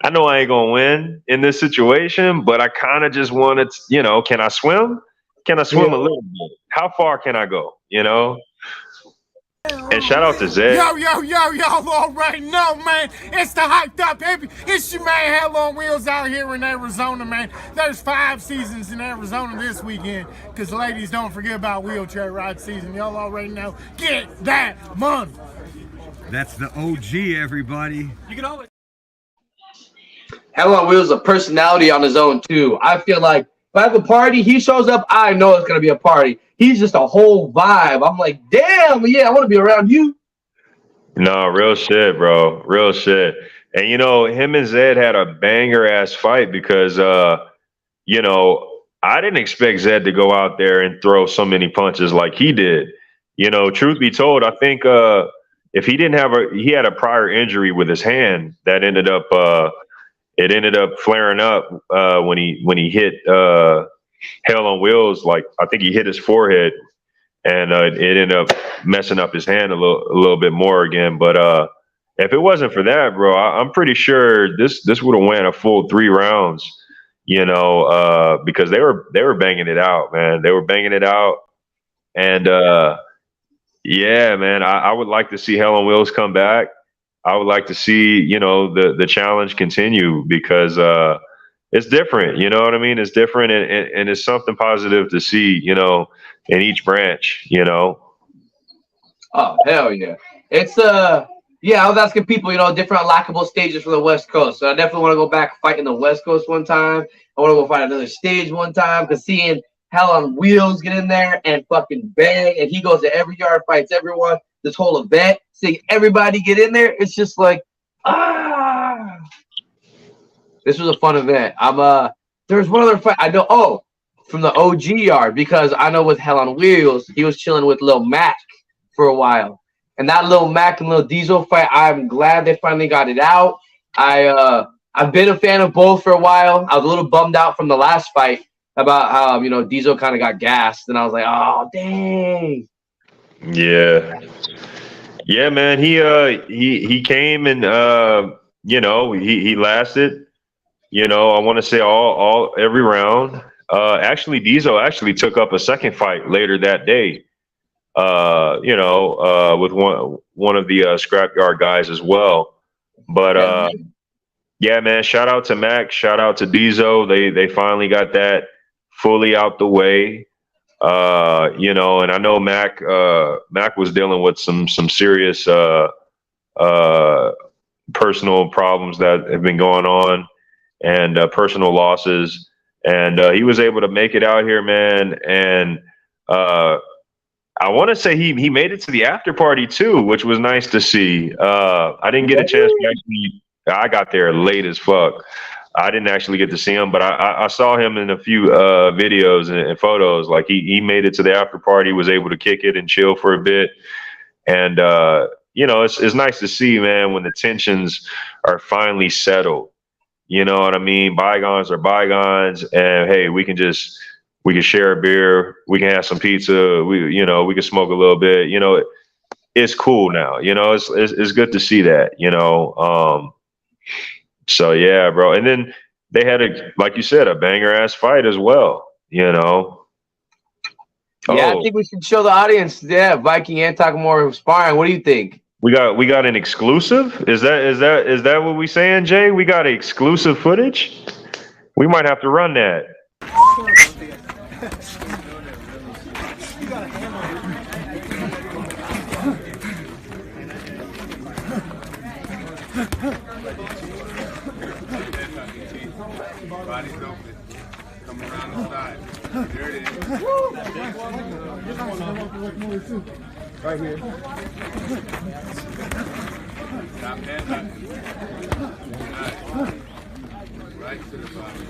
I know I ain't gonna win in this situation, but I kind of just want to, you know, can I swim? Can I swim a little bit? How far can I go? You know? And shout out to Zed. Y'all already know, man. It's the hyped up, baby. It's your man, Hell on Wheels out here in Arizona, man. There's 5 seasons in Arizona this weekend, because ladies, don't forget about wheelchair ride season. Y'all already know. Get that money. That's the OG, everybody. You can always. Hell on Wheels is a personality on his own too. I feel like if I have a party, he shows up, I know it's gonna be a party. He's just a whole vibe. I'm like, damn, yeah, I want to be around you. No, real shit, bro. Real shit. And you know, him and Zed had a banger ass fight because you know, I didn't expect Zed to go out there and throw so many punches like he did. You know, truth be told, I think if he didn't have he had a prior injury with his hand that ended up it ended up flaring up when he hit Hell on Wheels. Like I think he hit his forehead, and it ended up messing up his hand a little bit more again. But if it wasn't for that, bro, I'm pretty sure this would have went a full 3 rounds. You know, because they were banging it out, man. They were banging it out, and yeah, man, I would like to see Hell on Wheels come back. I would like to see, you know, the challenge continue because it's different. You know what I mean? It's different, and it's something positive to see, you know, in each branch. You know. Oh hell yeah! It's yeah. I was asking people, you know, different unlockable stages for the West Coast. So I definitely want to go back fight in the West Coast one time. I want to go fight another stage one time because seeing Hell on Wheels get in there and fucking bang, and he goes to every yard, fights everyone. This whole event, seeing everybody get in there, it's just like, this was a fun event. There's one other fight I know. Oh, from the OG yard, because I know with Hell on Wheels, he was chilling with Lil Mac for a while, and that Lil Mac and Lil Diesel fight, I'm glad they finally got it out. I've been a fan of both for a while. I was a little bummed out from the last fight about how, you know, Diesel kind of got gassed, and I was like, oh dang. Yeah, man. He came and you know, he lasted. You know, I want to say every round. Actually, Diesel actually took up a second fight later that day. You know, with one of the scrapyard guys as well. But yeah, man. Shout out to Mac. Shout out to Diesel. They finally got that fully out the way. You know, and I know Mac was dealing with some serious personal problems that have been going on, and personal losses, and he was able to make it out here, man. And I want to say he made it to the after party too, which was nice to see. I didn't get a chance to actually. I got there late as fuck. I didn't actually get to see him, but I saw him in a few videos and photos. Like he made it to the after party, was able to kick it and chill for a bit. And you know, it's nice to see, man, when the tensions are finally settled. You know what I mean? Bygones are bygones, and hey, we can share a beer, we can have some pizza, we can smoke a little bit. You know, it's cool now. You know, it's good to see that. You know. So yeah, bro. And then they had like you said, a banger ass fight as well. You know. Yeah, I think we should show the audience. Yeah, Viking and Takamura sparring. What do you think? We got an exclusive. Is that what we saying, Jay? We got exclusive footage. We might have to run that. Body's open. Come around the side. There it is. Right here. Stop head hunting. Nice. Right to the body.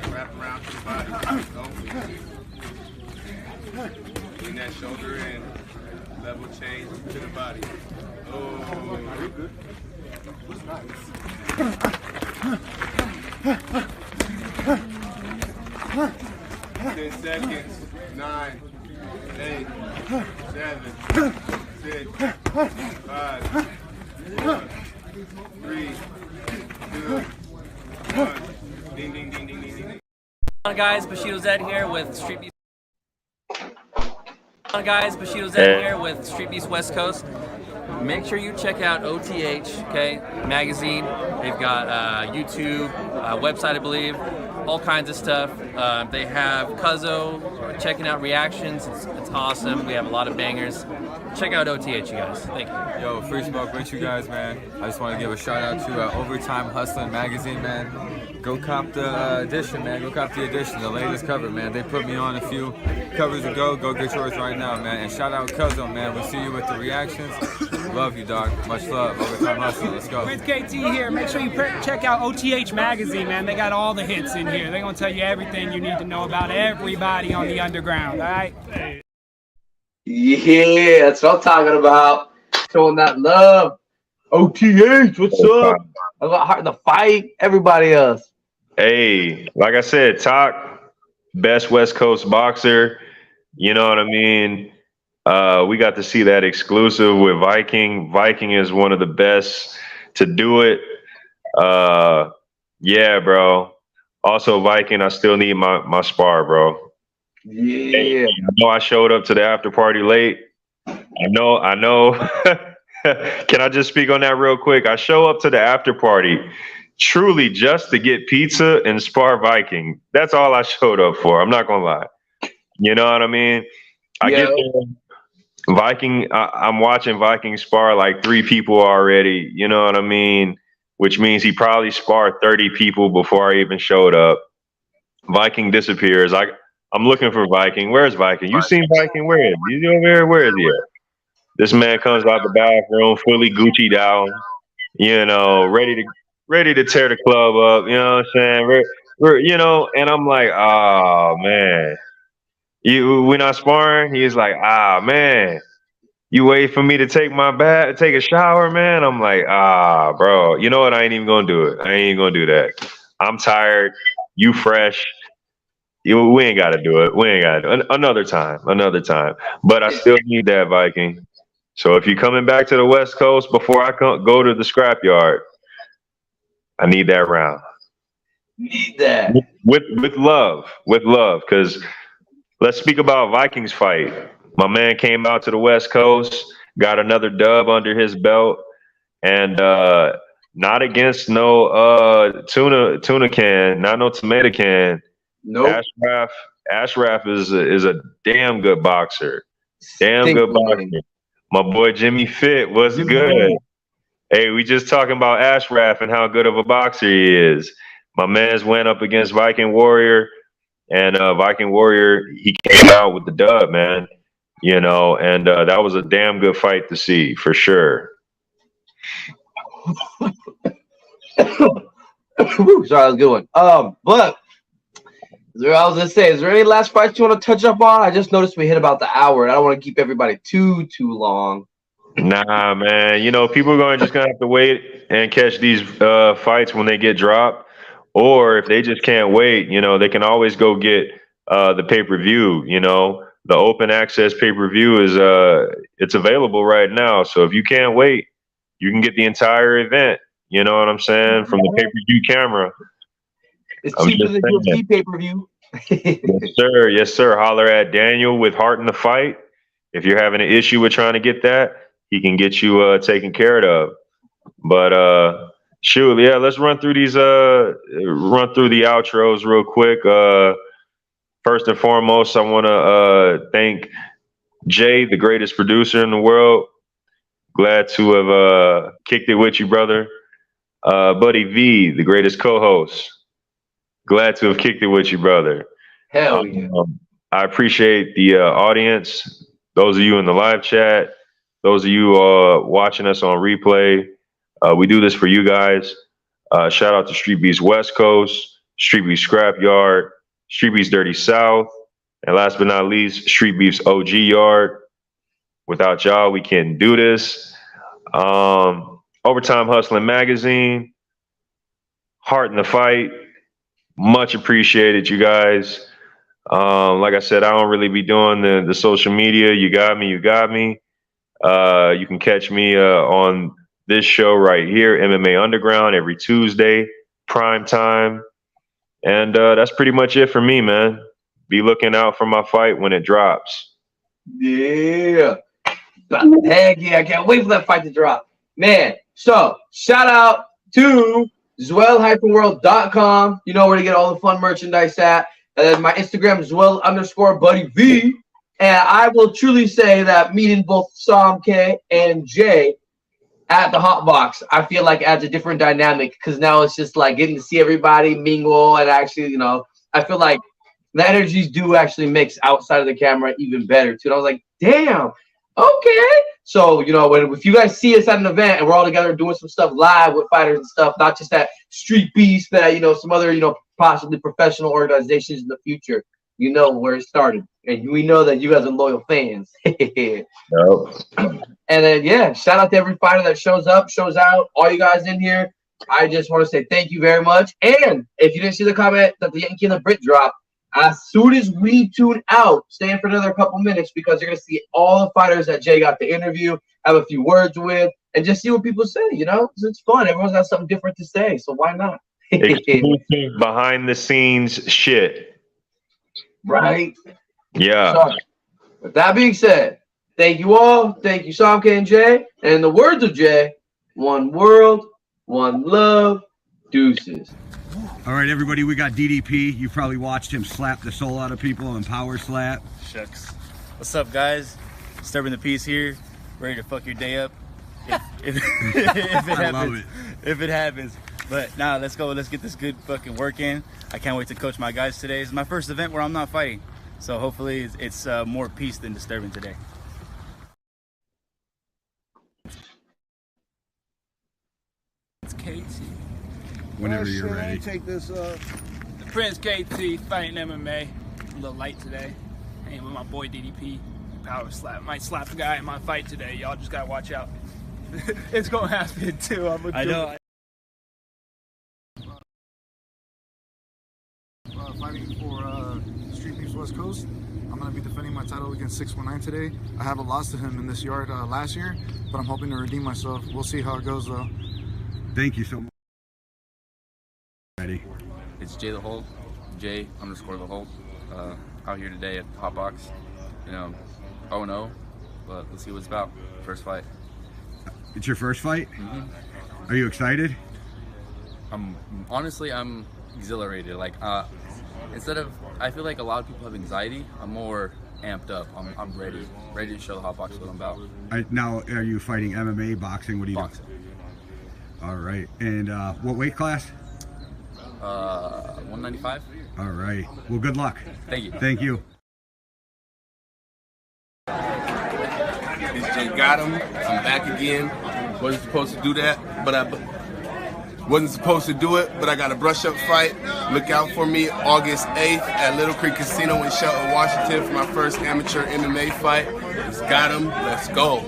And wrap around to the body. Open. Bring that shoulder in. Level change to the body. Oh, very good. That's nice. 10 seconds. 9, 8, 7, 6, 5, 4, 3, 2, 1. Ding, ding, ding, ding, ding, ding. Hi guys, Bushido Zed here with Street Beast. Hi guys, Bushido Zed here with Street Beast West Coast. Make sure you check out OTH, okay, magazine. They've got YouTube, website, I believe, all kinds of stuff. They have Cuzzo, checking out reactions. It's awesome. We have a lot of bangers. Check out OTH, you guys. Thank you. Yo, Free Smoke with you guys, man. I just want to give a shout out to Overtime Hustling magazine, man. Go cop the edition, man. Go cop the edition, the latest cover, man. They put me on a few covers ago. Go get yours right now, man. And shout out Cuzzo, man. We'll see you with the reactions. Love you, dog. Much love. Overtime Hustling. Let's go. Prince KT here. Make sure you check out OTH magazine, man. They got all the hits in here. They're gonna tell you everything you need to know about everybody on the underground. All right. Yeah, that's what I'm talking about. Showing that love. OTH, what's up? I got Heart in the Fight. Everybody else. Hey, like I said, Talk, best West Coast boxer. You know what I mean? We got to see that exclusive with Viking. Viking is one of the best to do it. Yeah, bro. Also, Viking, I still need my spar, bro. Yeah. Hey, I know I showed up to the after party late. I know. Can I just speak on that real quick? I show up to the after party truly just to get pizza and spar Viking. That's all I showed up for. I'm not gonna lie. You know what I mean? I get there, Viking. I'm watching Viking spar like 3 people already. You know what I mean? Which means he probably sparred 30 people before I even showed up. Viking disappears. I'm looking for Viking. Where's Viking? You seen Viking? Where is he? Over here? Where is he at? This man comes out the bathroom fully Gucci down, you know, ready to tear the club up. You know what I'm saying? You know, and I'm like, oh man, we're not sparring. He's like, man, you wait for me to take my bath, take a shower, man. I'm like, bro, you know what? I ain't even gonna do it. I ain't even gonna do that. I'm tired. You fresh. We ain't got to do it. We ain't got to do it. Another time. But I still need that, Viking. So if you're coming back to the West Coast before I go to the scrapyard, I need that round. Need that. With love. Because let's speak about Vikings fight. My man came out to the West Coast, got another dub under his belt, and not against no tuna can, not no tomato can. Nope. Ashraf is a damn good boxer. Good boxer. My boy Jimmy Fit, what's good? Hey, we just talking about Ashraf and how good of a boxer he is. My man's went up against Viking Warrior, and Viking Warrior, he came out with the dub, man. You know, and that was a damn good fight to see, for sure. Sorry, that was a good one. But I was gonna say, is there any last fights you want to touch up on? I just noticed we hit about the hour, and I don't want to keep everybody too long. Nah, man. You know, people are just gonna have to wait and catch these fights when they get dropped, or if they just can't wait, you know, they can always go get the pay-per-view. You know, the open access pay-per-view is it's available right now. So if you can't wait, you can get the entire event. You know what I'm saying? From the pay-per-view camera. It's cheaper than UFC pay-per-view. Yes, sir. Yes, sir. Holler at Daniel with Heart in the Fight. If you're having an issue with trying to get that, he can get you taken care of. But shoot, yeah, let's run through these run through the outros real quick. First and foremost, I want to thank Jay, the greatest producer in the world. Glad to have kicked it with you, brother. Buddy V, the greatest co-host. Glad to have kicked it with you, brother. Hell yeah. I appreciate the audience, those of you in the live chat, those of you watching us on replay. We do this for you guys. Shout out to Street Beast West Coast, Street Beast Scrapyard, Street Beast Dirty South, and last but not least, Street Beef's OG Yard. Without y'all, we can't do this. Overtime Hustling Magazine, Heart in the Fight. Much appreciated, you guys. Like I said, I don't really be doing the social media. You got me. You can catch me on this show right here, MMA Underground, every Tuesday, prime time. And that's pretty much it for me, man. Be looking out for my fight when it drops. Yeah. Heck yeah, I can't wait for that fight to drop. Man, so shout out to Zwell-world.com. You know where to get all the fun merchandise at. And then my Instagram, Zwell_BuddyV. And I will truly say that meeting both Sam K and Jay at the Hotbox, I feel like adds a different dynamic because now it's just like getting to see everybody mingle and actually, you know, I feel like the energies do actually mix outside of the camera even better too. And I was like, damn, okay. So, you know, if you guys see us at an event and we're all together doing some stuff live with fighters and stuff, not just that Street Beast, that, you know, some other, you know, possibly professional organizations in the future, you know where it started. And we know that you guys are loyal fans. Nope. And then, yeah, shout out to every fighter that shows up, shows out, all you guys in here. I just want to say thank you very much. And if you didn't see the comment that the Yankee and the Brit dropped, as soon as we tune out, stay in for another couple minutes because you're going to see all the fighters that Jay got to interview, have a few words with, and just see what people say, you know? It's fun. Everyone's got something different to say, so why not? Exclusive behind-the-scenes shit. Right? Yeah. So, with that being said, thank you all. Thank you, Sam K and Jay. And in the words of Jay, one world, one love, deuces. All right, everybody, we got DDP. You probably watched him slap the soul out of people and power slap. Shucks. What's up, guys? Disturbing the Peace here. Ready to fuck your day up. If it happens. I love it. If it happens. But now let's go. Let's get this good fucking work in. I can't wait to coach my guys today. It's my first event where I'm not fighting. So hopefully it's more peace than disturbing today. It's KT. Whenever you're ready. Take this The Prince KT fighting MMA. A little light today. Hanging with my boy DDP. Power slap. Might slap the guy in my fight today. Y'all just gotta watch out. It's gonna happen too. I know. Fighting for Street Beast West Coast. I'm going to be defending my title against 619 today. I haven't lost to him in this yard last year, but I'm hoping to redeem myself. We'll see how it goes, though. Thank you so much. Ready? It's Jay the Holt, J_the Holt, out here today at Hotbox. You know, 0-0, but let's see what it's about. First fight. It's your first fight? Mm-hmm. Are you excited? Honestly, I'm exhilarated. Like, I feel like a lot of people have anxiety. I'm more amped up. I'm ready to show the Hotbox what I'm about. Now, are you fighting MMA, boxing? What do you Boxing. do? All right. And what weight class? 195. All right. Well, good luck. Thank you. Thank you. It's Jay got him. I'm back again. Wasn't supposed to do that, but I got a brush-up fight. Look out for me August 8th at Little Creek Casino in Shelton, Washington for my first amateur MMA fight. Just got him. Let's go.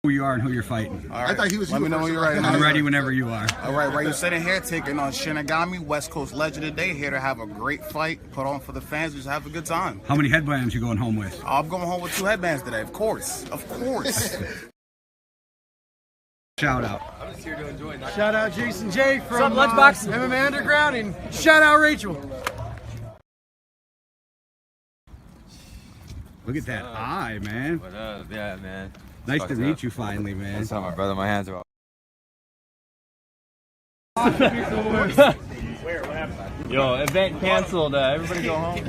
Who you are and who you're fighting. All right. I thought he was. Let me know when you're ready. I'm ready whenever you are. All right, right. You're sitting here taking on Shinigami, West Coast legend today. Here to have a great fight, put on for the fans, just have a good time. How many headbands you going home with? I'm going home with 2 headbands today, of course. Of course. Shout out. I'm just here to enjoy. Shout out Jason J from What's up, Lunchbox? MMA Underground, and shout out Rachel. Look at that eye, man. What up? Yeah, man. Nice to meet you finally, man. That's how my brother, my hands are all. Yo, event canceled. Everybody go home.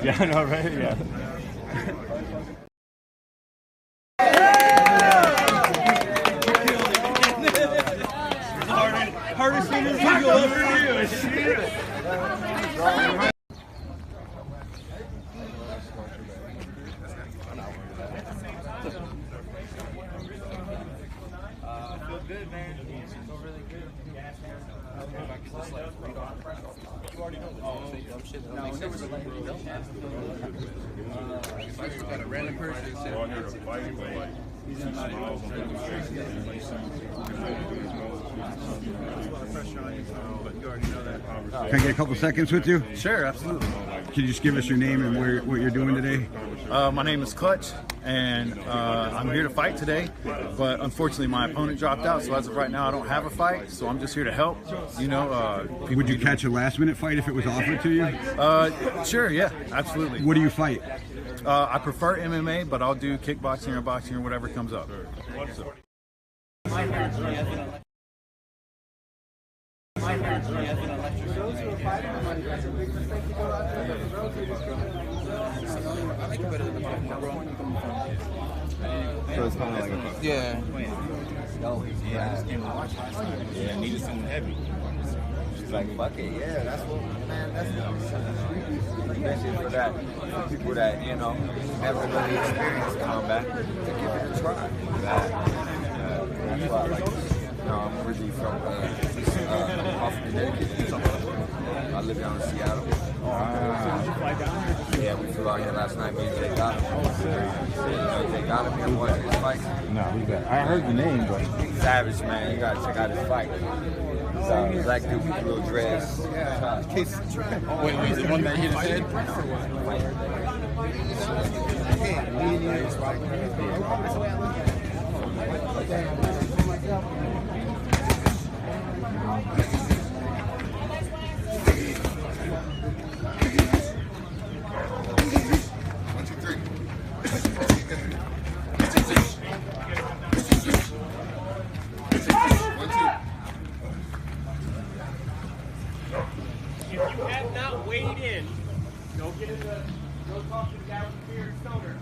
Yeah, I know, right? Yeah. Hardest thing you'll ever do. Feel good, man. Feel really good. You already know Got a random person said, "Oh, you're fighting weight." He's too small. But you already know that conversation. Can I get a couple seconds with you? Sure, absolutely. Can you just give us your name and what you're doing today? My name is Clutch, and I'm here to fight today, but unfortunately my opponent dropped out, so as of right now I don't have a fight, so I'm just here to help. You know, Would you catch a last-minute fight if it was offered to you? Sure, yeah, absolutely. What do you fight? I prefer MMA, but I'll do kickboxing or boxing or whatever comes up. So. So it's kind of like a, yeah. Yeah, needed something heavy. It's like, fuck it, yeah, that's what, man, that's especially for that, for people that, you know, never really experienced combat, to give it a try. That's why I like, you know, I'm originally from off of Connecticut. I live down in Seattle. Yeah, we flew out here last night. Me and Jay got him. Jay got him here watching his fight. No, I heard the name, but Savage, man. You gotta check out his fight. So, black dude with little dress. wait, is it one that hit his head? If you have not weighed in, go talk to the guy with the beard stoner.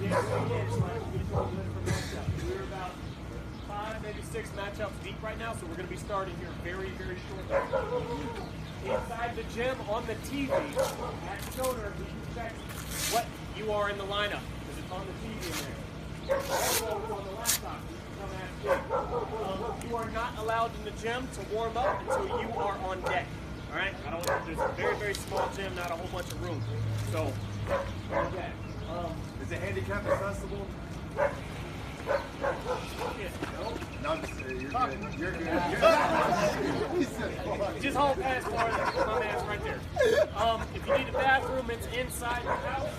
Get weighed in so I can get you a list for matchups. We're about 5, maybe 6 matchups deep right now, so we're going to be starting here very, very shortly. Inside the gym on the TV at Stoner, you can check what you are in the lineup because it's on the TV in there. Also, on the laptop, you can come ask me. You are not allowed in the gym to warm up until you are on deck. All right, there's a very, very small gym, not a whole bunch of room. So, okay. Is it handicap accessible? No, I'm just saying, you're good. You're good. Just hold past for my man's right there. If you need a bathroom, it's inside the house.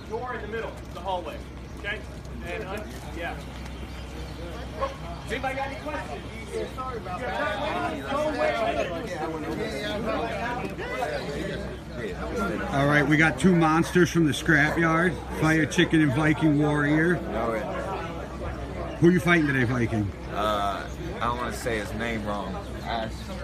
The door in the middle, the hallway. Okay? And yeah. Does anybody got any questions? Sorry about that. All right, we got 2 monsters from the scrapyard, Fire Chicken and Viking Warrior. Who are you fighting today, Viking? I don't want to say his name wrong. Astra?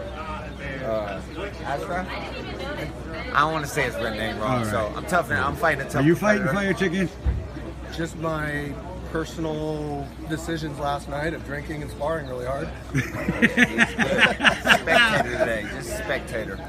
I don't want to say his real name wrong, right. so I'm tough now. I'm fighting a tough Are you fighting competitor. Fire Chicken? Just my personal decisions last night of drinking and sparring really hard. Spectator today, just spectator.